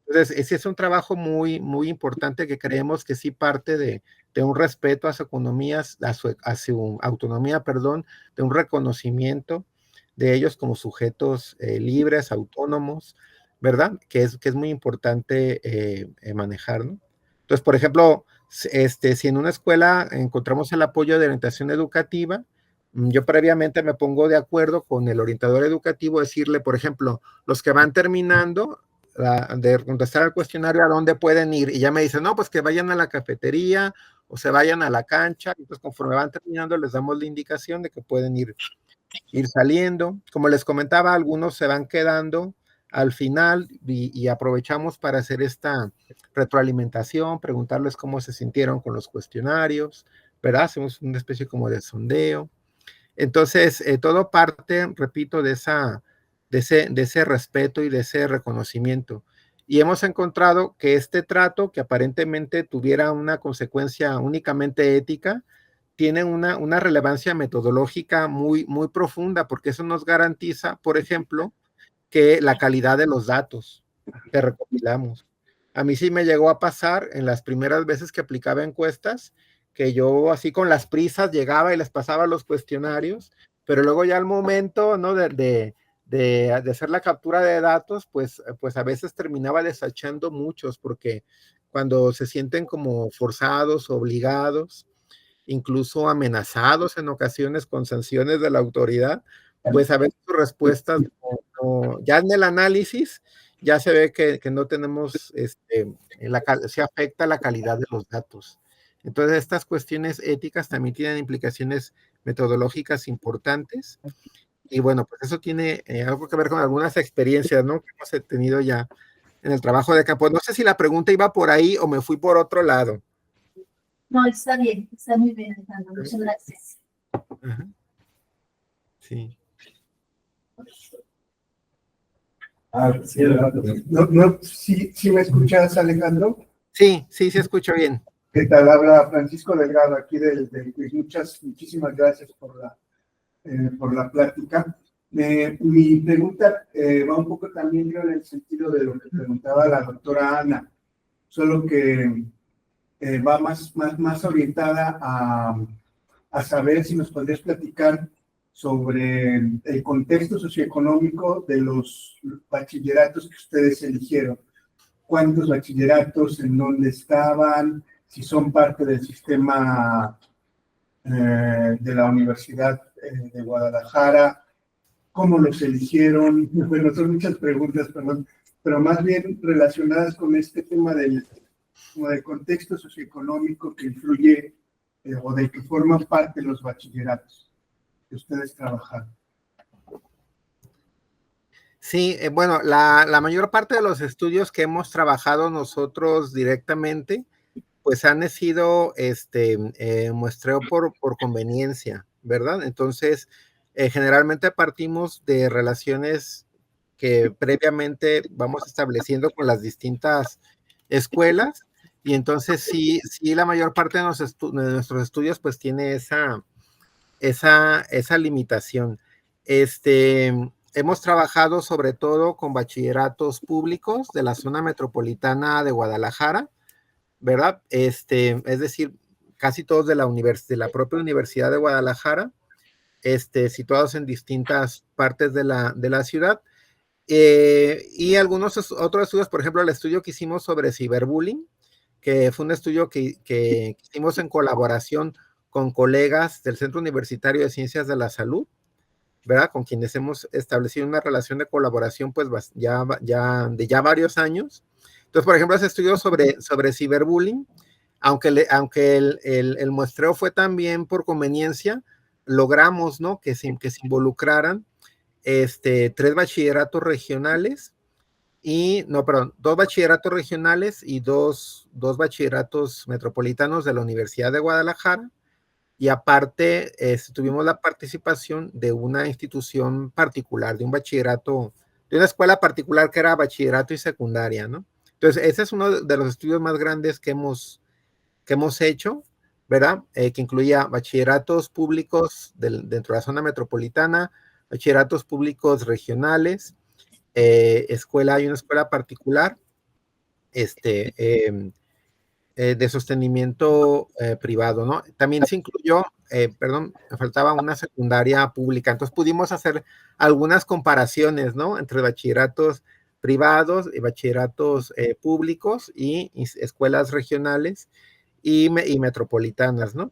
Entonces, ese es un trabajo muy, muy importante que creemos que sí parte de un respeto a su economía, a su autonomía, perdón, de un reconocimiento de ellos como sujetos libres, autónomos, ¿verdad? Que es muy importante manejar, ¿no? Entonces, por ejemplo, si en una escuela encontramos el apoyo de orientación educativa, yo previamente me pongo de acuerdo con el orientador educativo, decirle, por ejemplo, los que van terminando de contestar al cuestionario a dónde pueden ir, y ya me dicen, no, pues que vayan a la cafetería o se vayan a la cancha, entonces conforme van terminando les damos la indicación de que pueden ir saliendo. Como les comentaba, algunos se van quedando al final y aprovechamos para hacer esta retroalimentación, preguntarles cómo se sintieron con los cuestionarios, ¿verdad? Hacemos una especie como de sondeo. Entonces, todo parte, repito, de ese respeto y de ese reconocimiento. Y hemos encontrado que este trato, que aparentemente tuviera una consecuencia únicamente ética, tiene una relevancia metodológica muy, muy profunda, porque eso nos garantiza, por ejemplo, que la calidad de los datos que recopilamos. A mí sí me llegó a pasar en las primeras veces que aplicaba encuestas, que yo así con las prisas llegaba y les pasaba los cuestionarios, pero luego ya al momento, ¿no? de hacer la captura de datos, pues a veces terminaba desechando muchos, porque cuando se sienten como forzados, obligados, incluso amenazados en ocasiones con sanciones de la autoridad, pues a veces sus respuestas, ya en el análisis, ya se ve que no tenemos, se afecta la calidad de los datos. Entonces, estas cuestiones éticas también tienen implicaciones metodológicas importantes. Y bueno, pues eso tiene algo que ver con algunas experiencias, ¿no? Que hemos tenido ya en el trabajo de campo. No sé si la pregunta iba por ahí o me fui por otro lado. No, está bien, está muy bien, Alejandro. Muchas gracias. Ajá. Sí. Sí, no, sí me escuchas, Alejandro. Sí, se escucha bien. ¿Qué tal? Habla Francisco Delgado aquí del muchísimas gracias por la plática. Mi pregunta va un poco también en el sentido de lo que preguntaba la doctora Ana, solo que va más orientada a saber si nos podrías platicar sobre el contexto socioeconómico de los bachilleratos que ustedes eligieron. ¿Cuántos bachilleratos, en dónde estaban, si son parte del sistema de la Universidad de Guadalajara, cómo los eligieron? Bueno, son muchas preguntas, perdón, pero más bien relacionadas con este tema del contexto socioeconómico que influye o del que forman parte los bachilleratos que ustedes trabajan. Sí, bueno, la mayor parte de los estudios que hemos trabajado nosotros directamente, pues han sido muestreo por conveniencia, ¿verdad? Entonces, generalmente partimos de relaciones que previamente vamos estableciendo con las distintas escuelas, y entonces sí, la mayor parte de nuestros estudios pues tiene esa limitación. Hemos trabajado sobre todo con bachilleratos públicos de la zona metropolitana de Guadalajara, ¿verdad? Es decir, casi todos de la propia Universidad de Guadalajara, situados en distintas partes de la ciudad. Y algunos otros estudios, por ejemplo, el estudio que hicimos sobre ciberbullying, que fue un estudio que hicimos en colaboración con colegas del Centro Universitario de Ciencias de la Salud, ¿verdad? Con quienes hemos establecido una relación de colaboración, pues ya varios años. Entonces, por ejemplo, ese estudio sobre ciberbullying, aunque el muestreo fue también por conveniencia, logramos, ¿no? Que se involucraran 3 bachilleratos regionales dos bachilleratos regionales y dos bachilleratos metropolitanos de la Universidad de Guadalajara. Y aparte, tuvimos la participación de una institución particular, de un bachillerato, de una escuela particular que era bachillerato y secundaria, ¿no? Entonces, ese es uno de los estudios más grandes que hemos hecho, ¿verdad? Que incluía bachilleratos públicos dentro de la zona metropolitana, bachilleratos públicos regionales, hay una escuela particular, de sostenimiento privado, ¿no? También se incluyó, perdón, me faltaba una secundaria pública, entonces pudimos hacer algunas comparaciones, ¿no? Entre bachilleratos privados y bachilleratos públicos y escuelas regionales y metropolitanas, ¿no?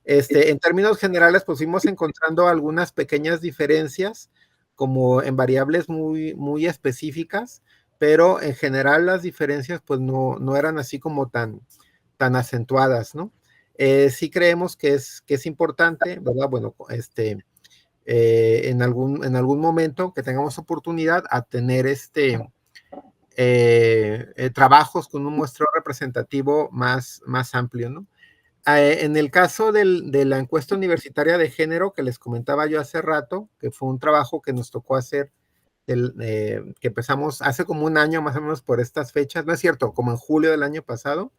En términos generales, pues fuimos encontrando algunas pequeñas diferencias, como en variables muy, muy específicas, pero en general las diferencias pues no eran así como tan acentuadas, ¿no? Sí creemos que es importante, ¿verdad? Bueno, en algún momento que tengamos oportunidad a tener trabajos con un muestreo representativo más amplio, ¿no? En el caso de la encuesta universitaria de género que les comentaba yo hace rato, que fue un trabajo que nos tocó hacer, que empezamos hace como un año más o menos por estas fechas, no es cierto, como en julio del año pasado.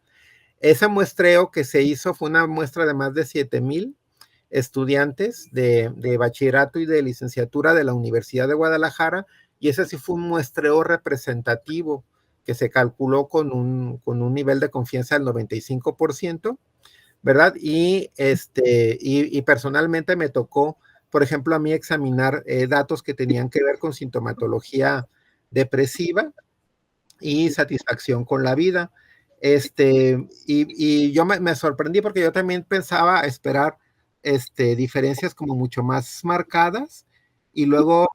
Ese muestreo que se hizo fue una muestra de más de 7,000 estudiantes de bachillerato y de licenciatura de la Universidad de Guadalajara, y ese sí fue un muestreo representativo que se calculó con un nivel de confianza del 95%, ¿verdad? Y personalmente me tocó, por ejemplo, a mí examinar datos que tenían que ver con sintomatología depresiva y satisfacción con la vida. Y yo me sorprendí porque yo también pensaba esperar diferencias como mucho más marcadas, y luego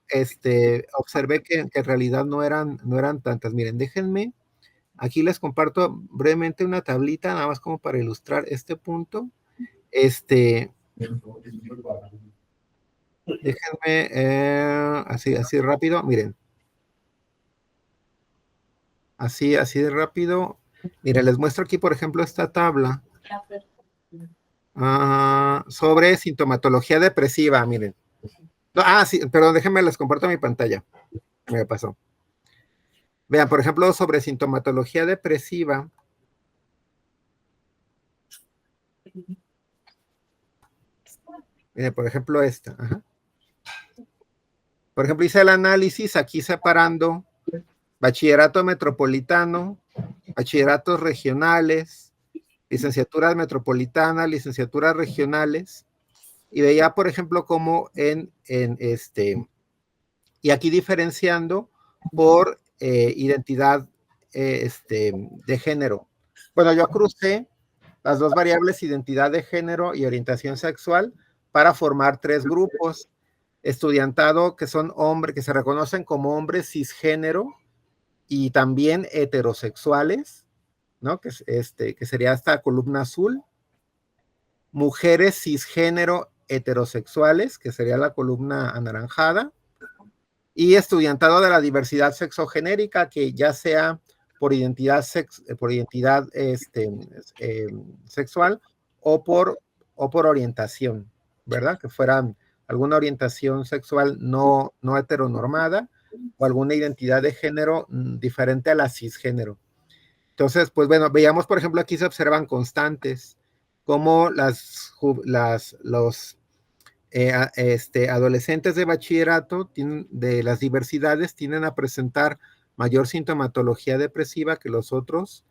observé que en realidad no eran tantas. Miren, déjenme, aquí les comparto brevemente una tablita, nada más como para ilustrar este punto. Déjenme, así rápido, miren. Así de rápido. Miren, les muestro aquí, por ejemplo, esta tabla sobre sintomatología depresiva, miren. Sí, perdón, déjenme les comparto mi pantalla. Me pasó. Vean, por ejemplo, sobre sintomatología depresiva. Miren, por ejemplo, esta. Ajá. Por ejemplo, hice el análisis aquí separando bachillerato metropolitano, bachilleratos regionales, licenciaturas metropolitanas, licenciaturas regionales, y veía, por ejemplo, cómo y aquí diferenciando por identidad de género. Bueno, yo crucé las dos variables identidad de género y orientación sexual para formar 3 grupos. Estudiantado, que son hombres, que se reconocen como hombres cisgénero y también heterosexuales, ¿no? Que sería esta columna azul. Mujeres cisgénero heterosexuales, que sería la columna anaranjada. Y estudiantado de la diversidad sexogenérica, que ya sea por identidad sexual o por orientación, ¿verdad? Que fueran alguna orientación sexual no heteronormada o alguna identidad de género diferente a la cisgénero. Entonces, pues bueno, veíamos, por ejemplo, aquí se observan constantes, como los adolescentes de bachillerato de las diversidades tienden a presentar mayor sintomatología depresiva que los otros,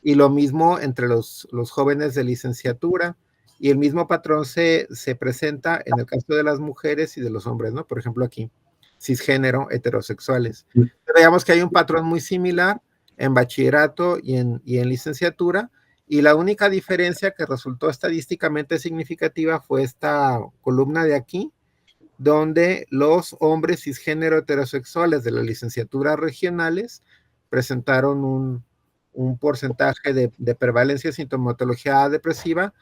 y lo mismo entre los jóvenes de licenciatura, y el mismo patrón se presenta en el caso de las mujeres y de los hombres, ¿no? Por ejemplo, aquí, cisgénero, heterosexuales. Veamos que hay un patrón muy similar en bachillerato y en licenciatura, y la única diferencia que resultó estadísticamente significativa fue esta columna de aquí, donde los hombres cisgénero heterosexuales de las licenciaturas regionales presentaron un porcentaje de prevalencia de sintomatología depresiva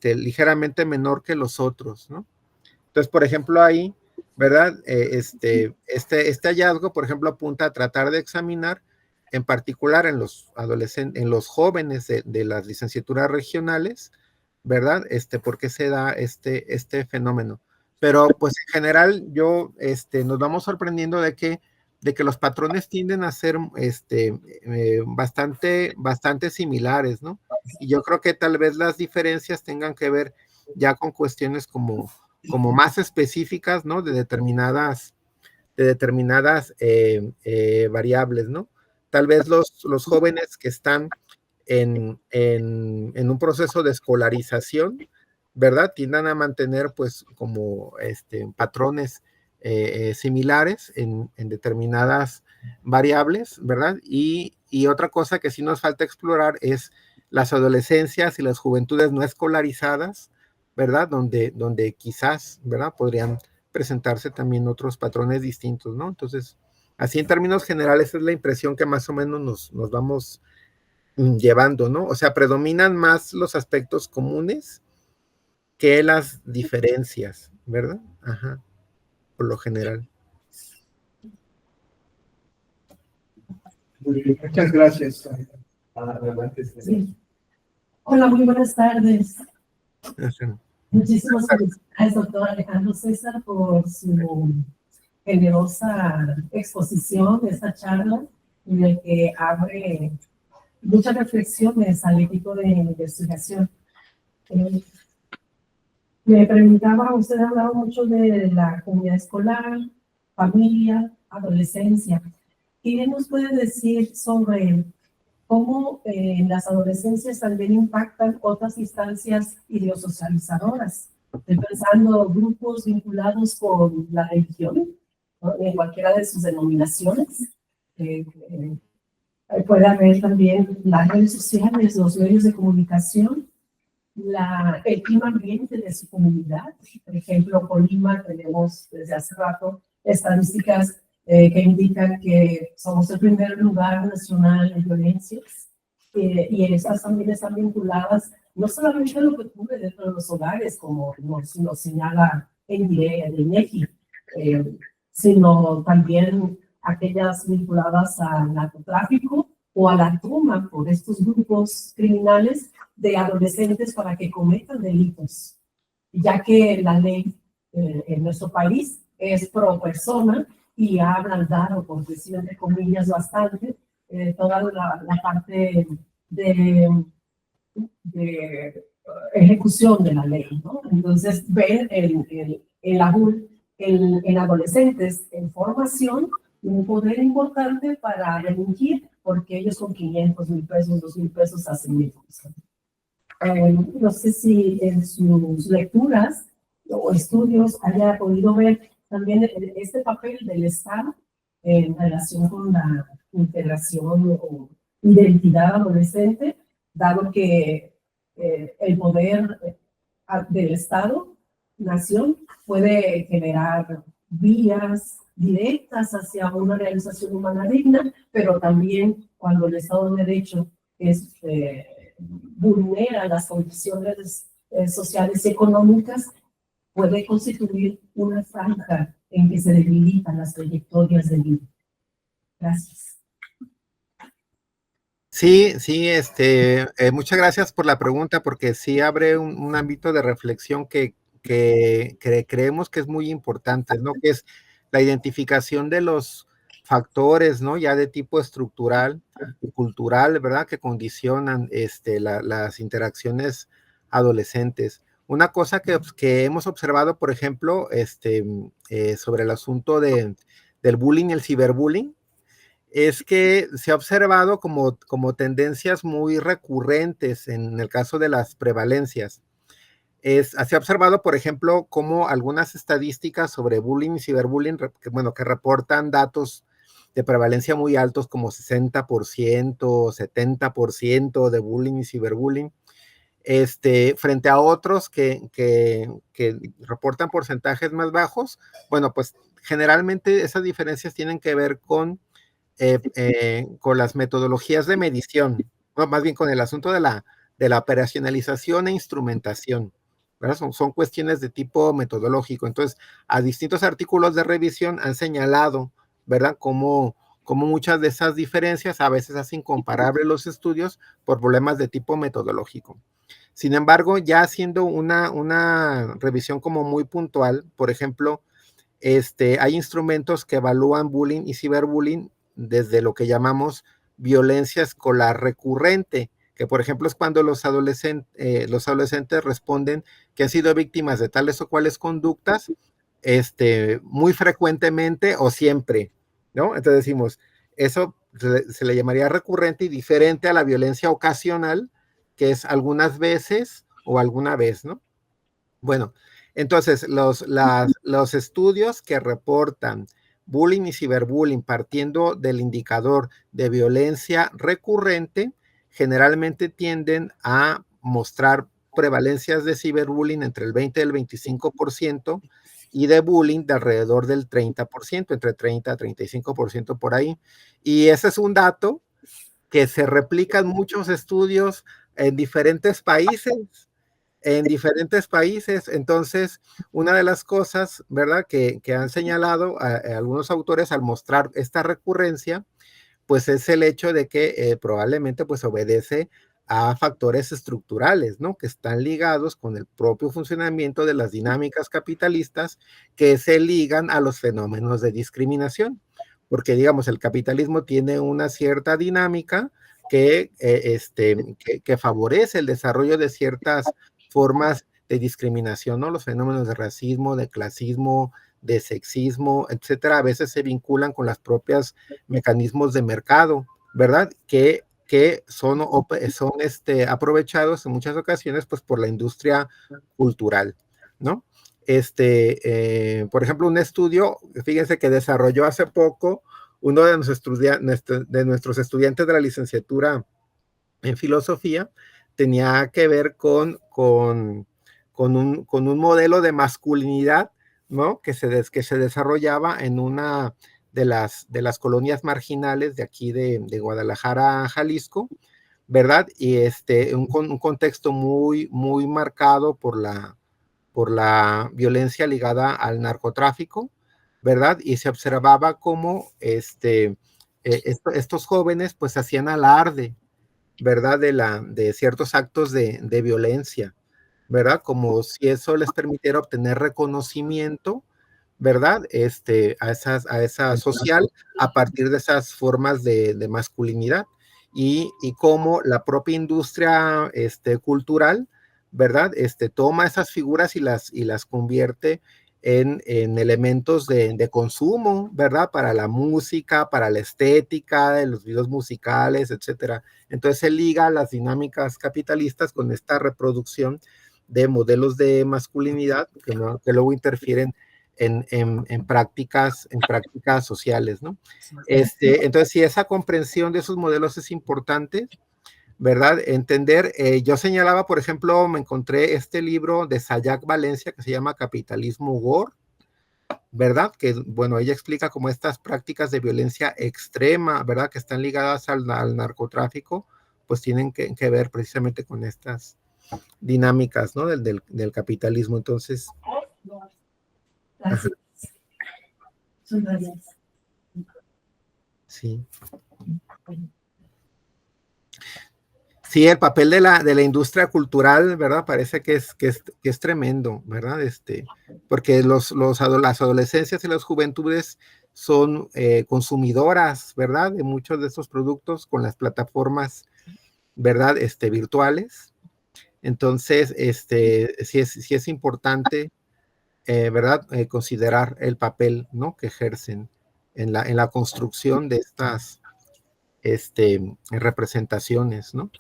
ligeramente menor que los otros, ¿no? Entonces, por ejemplo, ahí ¿verdad? Este hallazgo, por ejemplo, apunta a tratar de examinar, en particular en los adolescentes, en los jóvenes de las licenciaturas regionales, ¿verdad? ¿Por qué se da este fenómeno? Pero, pues, en general, nos vamos sorprendiendo de que los patrones tienden a ser bastante similares, ¿no? Y yo creo que tal vez las diferencias tengan que ver ya con cuestiones como más específicas, ¿no? De determinadas variables, ¿no? Tal vez los jóvenes que están en un proceso de escolarización, ¿verdad? Tiendan a mantener, pues, como patrones similares en determinadas variables, ¿verdad? Y otra cosa que sí nos falta explorar es las adolescencias y las juventudes no escolarizadas, ¿verdad? Donde quizás, ¿verdad? Podrían presentarse también otros patrones distintos, ¿no? Entonces, así en términos generales es la impresión que más o menos nos vamos llevando, ¿no? O sea, predominan más los aspectos comunes que las diferencias, ¿verdad? Ajá, por lo general. Muchas gracias. Sí. Hola, muy buenas tardes. Ajá. Muchísimas felicidades, doctor Alejandro César, por su generosa exposición de esta charla, en el que abre muchas reflexiones al equipo de investigación. Me preguntaba, usted ha hablado mucho de la comunidad escolar, familia, adolescencia. ¿Qué nos puede decir sobre cómo las adolescencias también impactan otras instancias ideosocializadoras? Estoy pensando grupos vinculados con la religión, ¿no? En cualquiera de sus denominaciones. Puede haber también las redes sociales, los medios de comunicación, el clima ambiente de su comunidad. Por ejemplo, Colima tenemos desde hace rato estadísticas que indican que somos el primer lugar nacional en violencias, y estas también están vinculadas no solamente a lo que ocurre dentro de los hogares, como nos señala el INEGI, sino también aquellas vinculadas al narcotráfico o a la toma por estos grupos criminales de adolescentes para que cometan delitos, ya que la ley en nuestro país es pro persona y ha ablandado, por decir entre comillas, bastante toda la parte de ejecución de la ley, ¿no? Entonces, ver en adolescentes en formación un poder importante para delinquir, porque ellos con 500,000 pesos, 2,000 pesos hacen mil cosas. No sé si en sus lecturas o estudios haya podido ver también este papel del Estado en relación con la integración o identidad adolescente, dado que el poder del Estado, nación, puede generar vías directas hacia una realización humana digna, pero también cuando el Estado de Derecho vulnera las condiciones sociales y económicas, puede constituir una franja en que se debilitan las trayectorias de vida. Gracias. Sí, muchas gracias por la pregunta, porque sí abre un ámbito de reflexión que creemos que es muy importante, ¿no? Que es la identificación de los factores, ¿no? Ya de tipo estructural y cultural, ¿verdad? Que condicionan las interacciones adolescentes. Una cosa que hemos observado, por ejemplo, sobre el asunto del bullying y el ciberbullying, es que se ha observado como tendencias muy recurrentes en el caso de las prevalencias. Se ha observado, por ejemplo, como algunas estadísticas sobre bullying y ciberbullying, que reportan datos de prevalencia muy altos, como 60%, 70% de bullying y ciberbullying, frente a otros que reportan porcentajes más bajos. Bueno, pues generalmente esas diferencias tienen que ver con las metodologías de medición, no, más bien con el asunto de la operacionalización e instrumentación, ¿verdad? Son cuestiones de tipo metodológico. Entonces, a distintos artículos de revisión han señalado, ¿verdad?, cómo muchas de esas diferencias a veces hacen incomparables los estudios por problemas de tipo metodológico. Sin embargo, ya haciendo una revisión como muy puntual, por ejemplo, hay instrumentos que evalúan bullying y ciberbullying desde lo que llamamos violencia escolar recurrente, que por ejemplo es cuando los adolescentes responden que han sido víctimas de tales o cuales conductas, muy frecuentemente o siempre, ¿no? Entonces decimos, eso se le llamaría recurrente y diferente a la violencia ocasional, que es algunas veces o alguna vez, ¿no? Bueno, entonces los estudios que reportan bullying y ciberbullying partiendo del indicador de violencia recurrente generalmente tienden a mostrar prevalencias de ciberbullying entre el 20 y el 25% y de bullying de alrededor del 30%, entre 30 y 35% por ahí. Y ese es un dato que se replica en muchos estudios en diferentes países. Entonces, una de las cosas, ¿verdad?, que han señalado algunos autores al mostrar esta recurrencia, pues es el hecho de que probablemente pues obedece a factores estructurales, ¿no?, que están ligados con el propio funcionamiento de las dinámicas capitalistas que se ligan a los fenómenos de discriminación, porque digamos, el capitalismo tiene una cierta dinámica que favorece el desarrollo de ciertas formas de discriminación, ¿no? Los fenómenos de racismo, de clasismo, de sexismo, etcétera, a veces se vinculan con los propios mecanismos de mercado, ¿verdad? Que son aprovechados en muchas ocasiones pues por la industria cultural, ¿no? Por ejemplo, un estudio, fíjense, que desarrolló hace poco uno de nuestros estudiantes de la licenciatura en filosofía, tenía que ver con un modelo de masculinidad, ¿no?, que se desarrollaba en una de las colonias marginales de aquí de Guadalajara, Jalisco, ¿verdad? Y un contexto muy, muy marcado por la violencia ligada al narcotráfico, ¿verdad? Y se observaba cómo estos jóvenes pues hacían alarde, ¿verdad?, de ciertos actos de violencia, ¿verdad? Como si eso les permitiera obtener reconocimiento, ¿verdad? A esa social a partir de esas formas de masculinidad y cómo la propia industria cultural, ¿verdad? Toma esas figuras y las convierte en elementos de consumo, ¿verdad? Para la música, para la estética, de los videos musicales, etcétera. Entonces se liga las dinámicas capitalistas con esta reproducción de modelos de masculinidad que luego interfieren en prácticas sociales, ¿no? Entonces, si esa comprensión de esos modelos es importante, ¿verdad? Entender, yo señalaba, por ejemplo, me encontré este libro de Sayak Valencia que se llama Capitalismo Gore, ¿verdad? Que, bueno, ella explica cómo estas prácticas de violencia extrema, ¿verdad?, que están ligadas al narcotráfico, pues tienen que ver precisamente con estas dinámicas, ¿no?, del capitalismo. Entonces, Gracias. Gracias. sí. Sí, el papel de la industria cultural, ¿verdad? Parece que es tremendo, ¿verdad? Porque las adolescencias y las juventudes son consumidoras, ¿verdad?, de muchos de estos productos con las plataformas, ¿verdad?, virtuales. Entonces, sí es importante, ¿verdad?, considerar el papel, ¿no?, que ejercen en la construcción de estas representaciones, ¿no?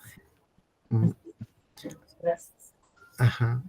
Gracias. Ajá.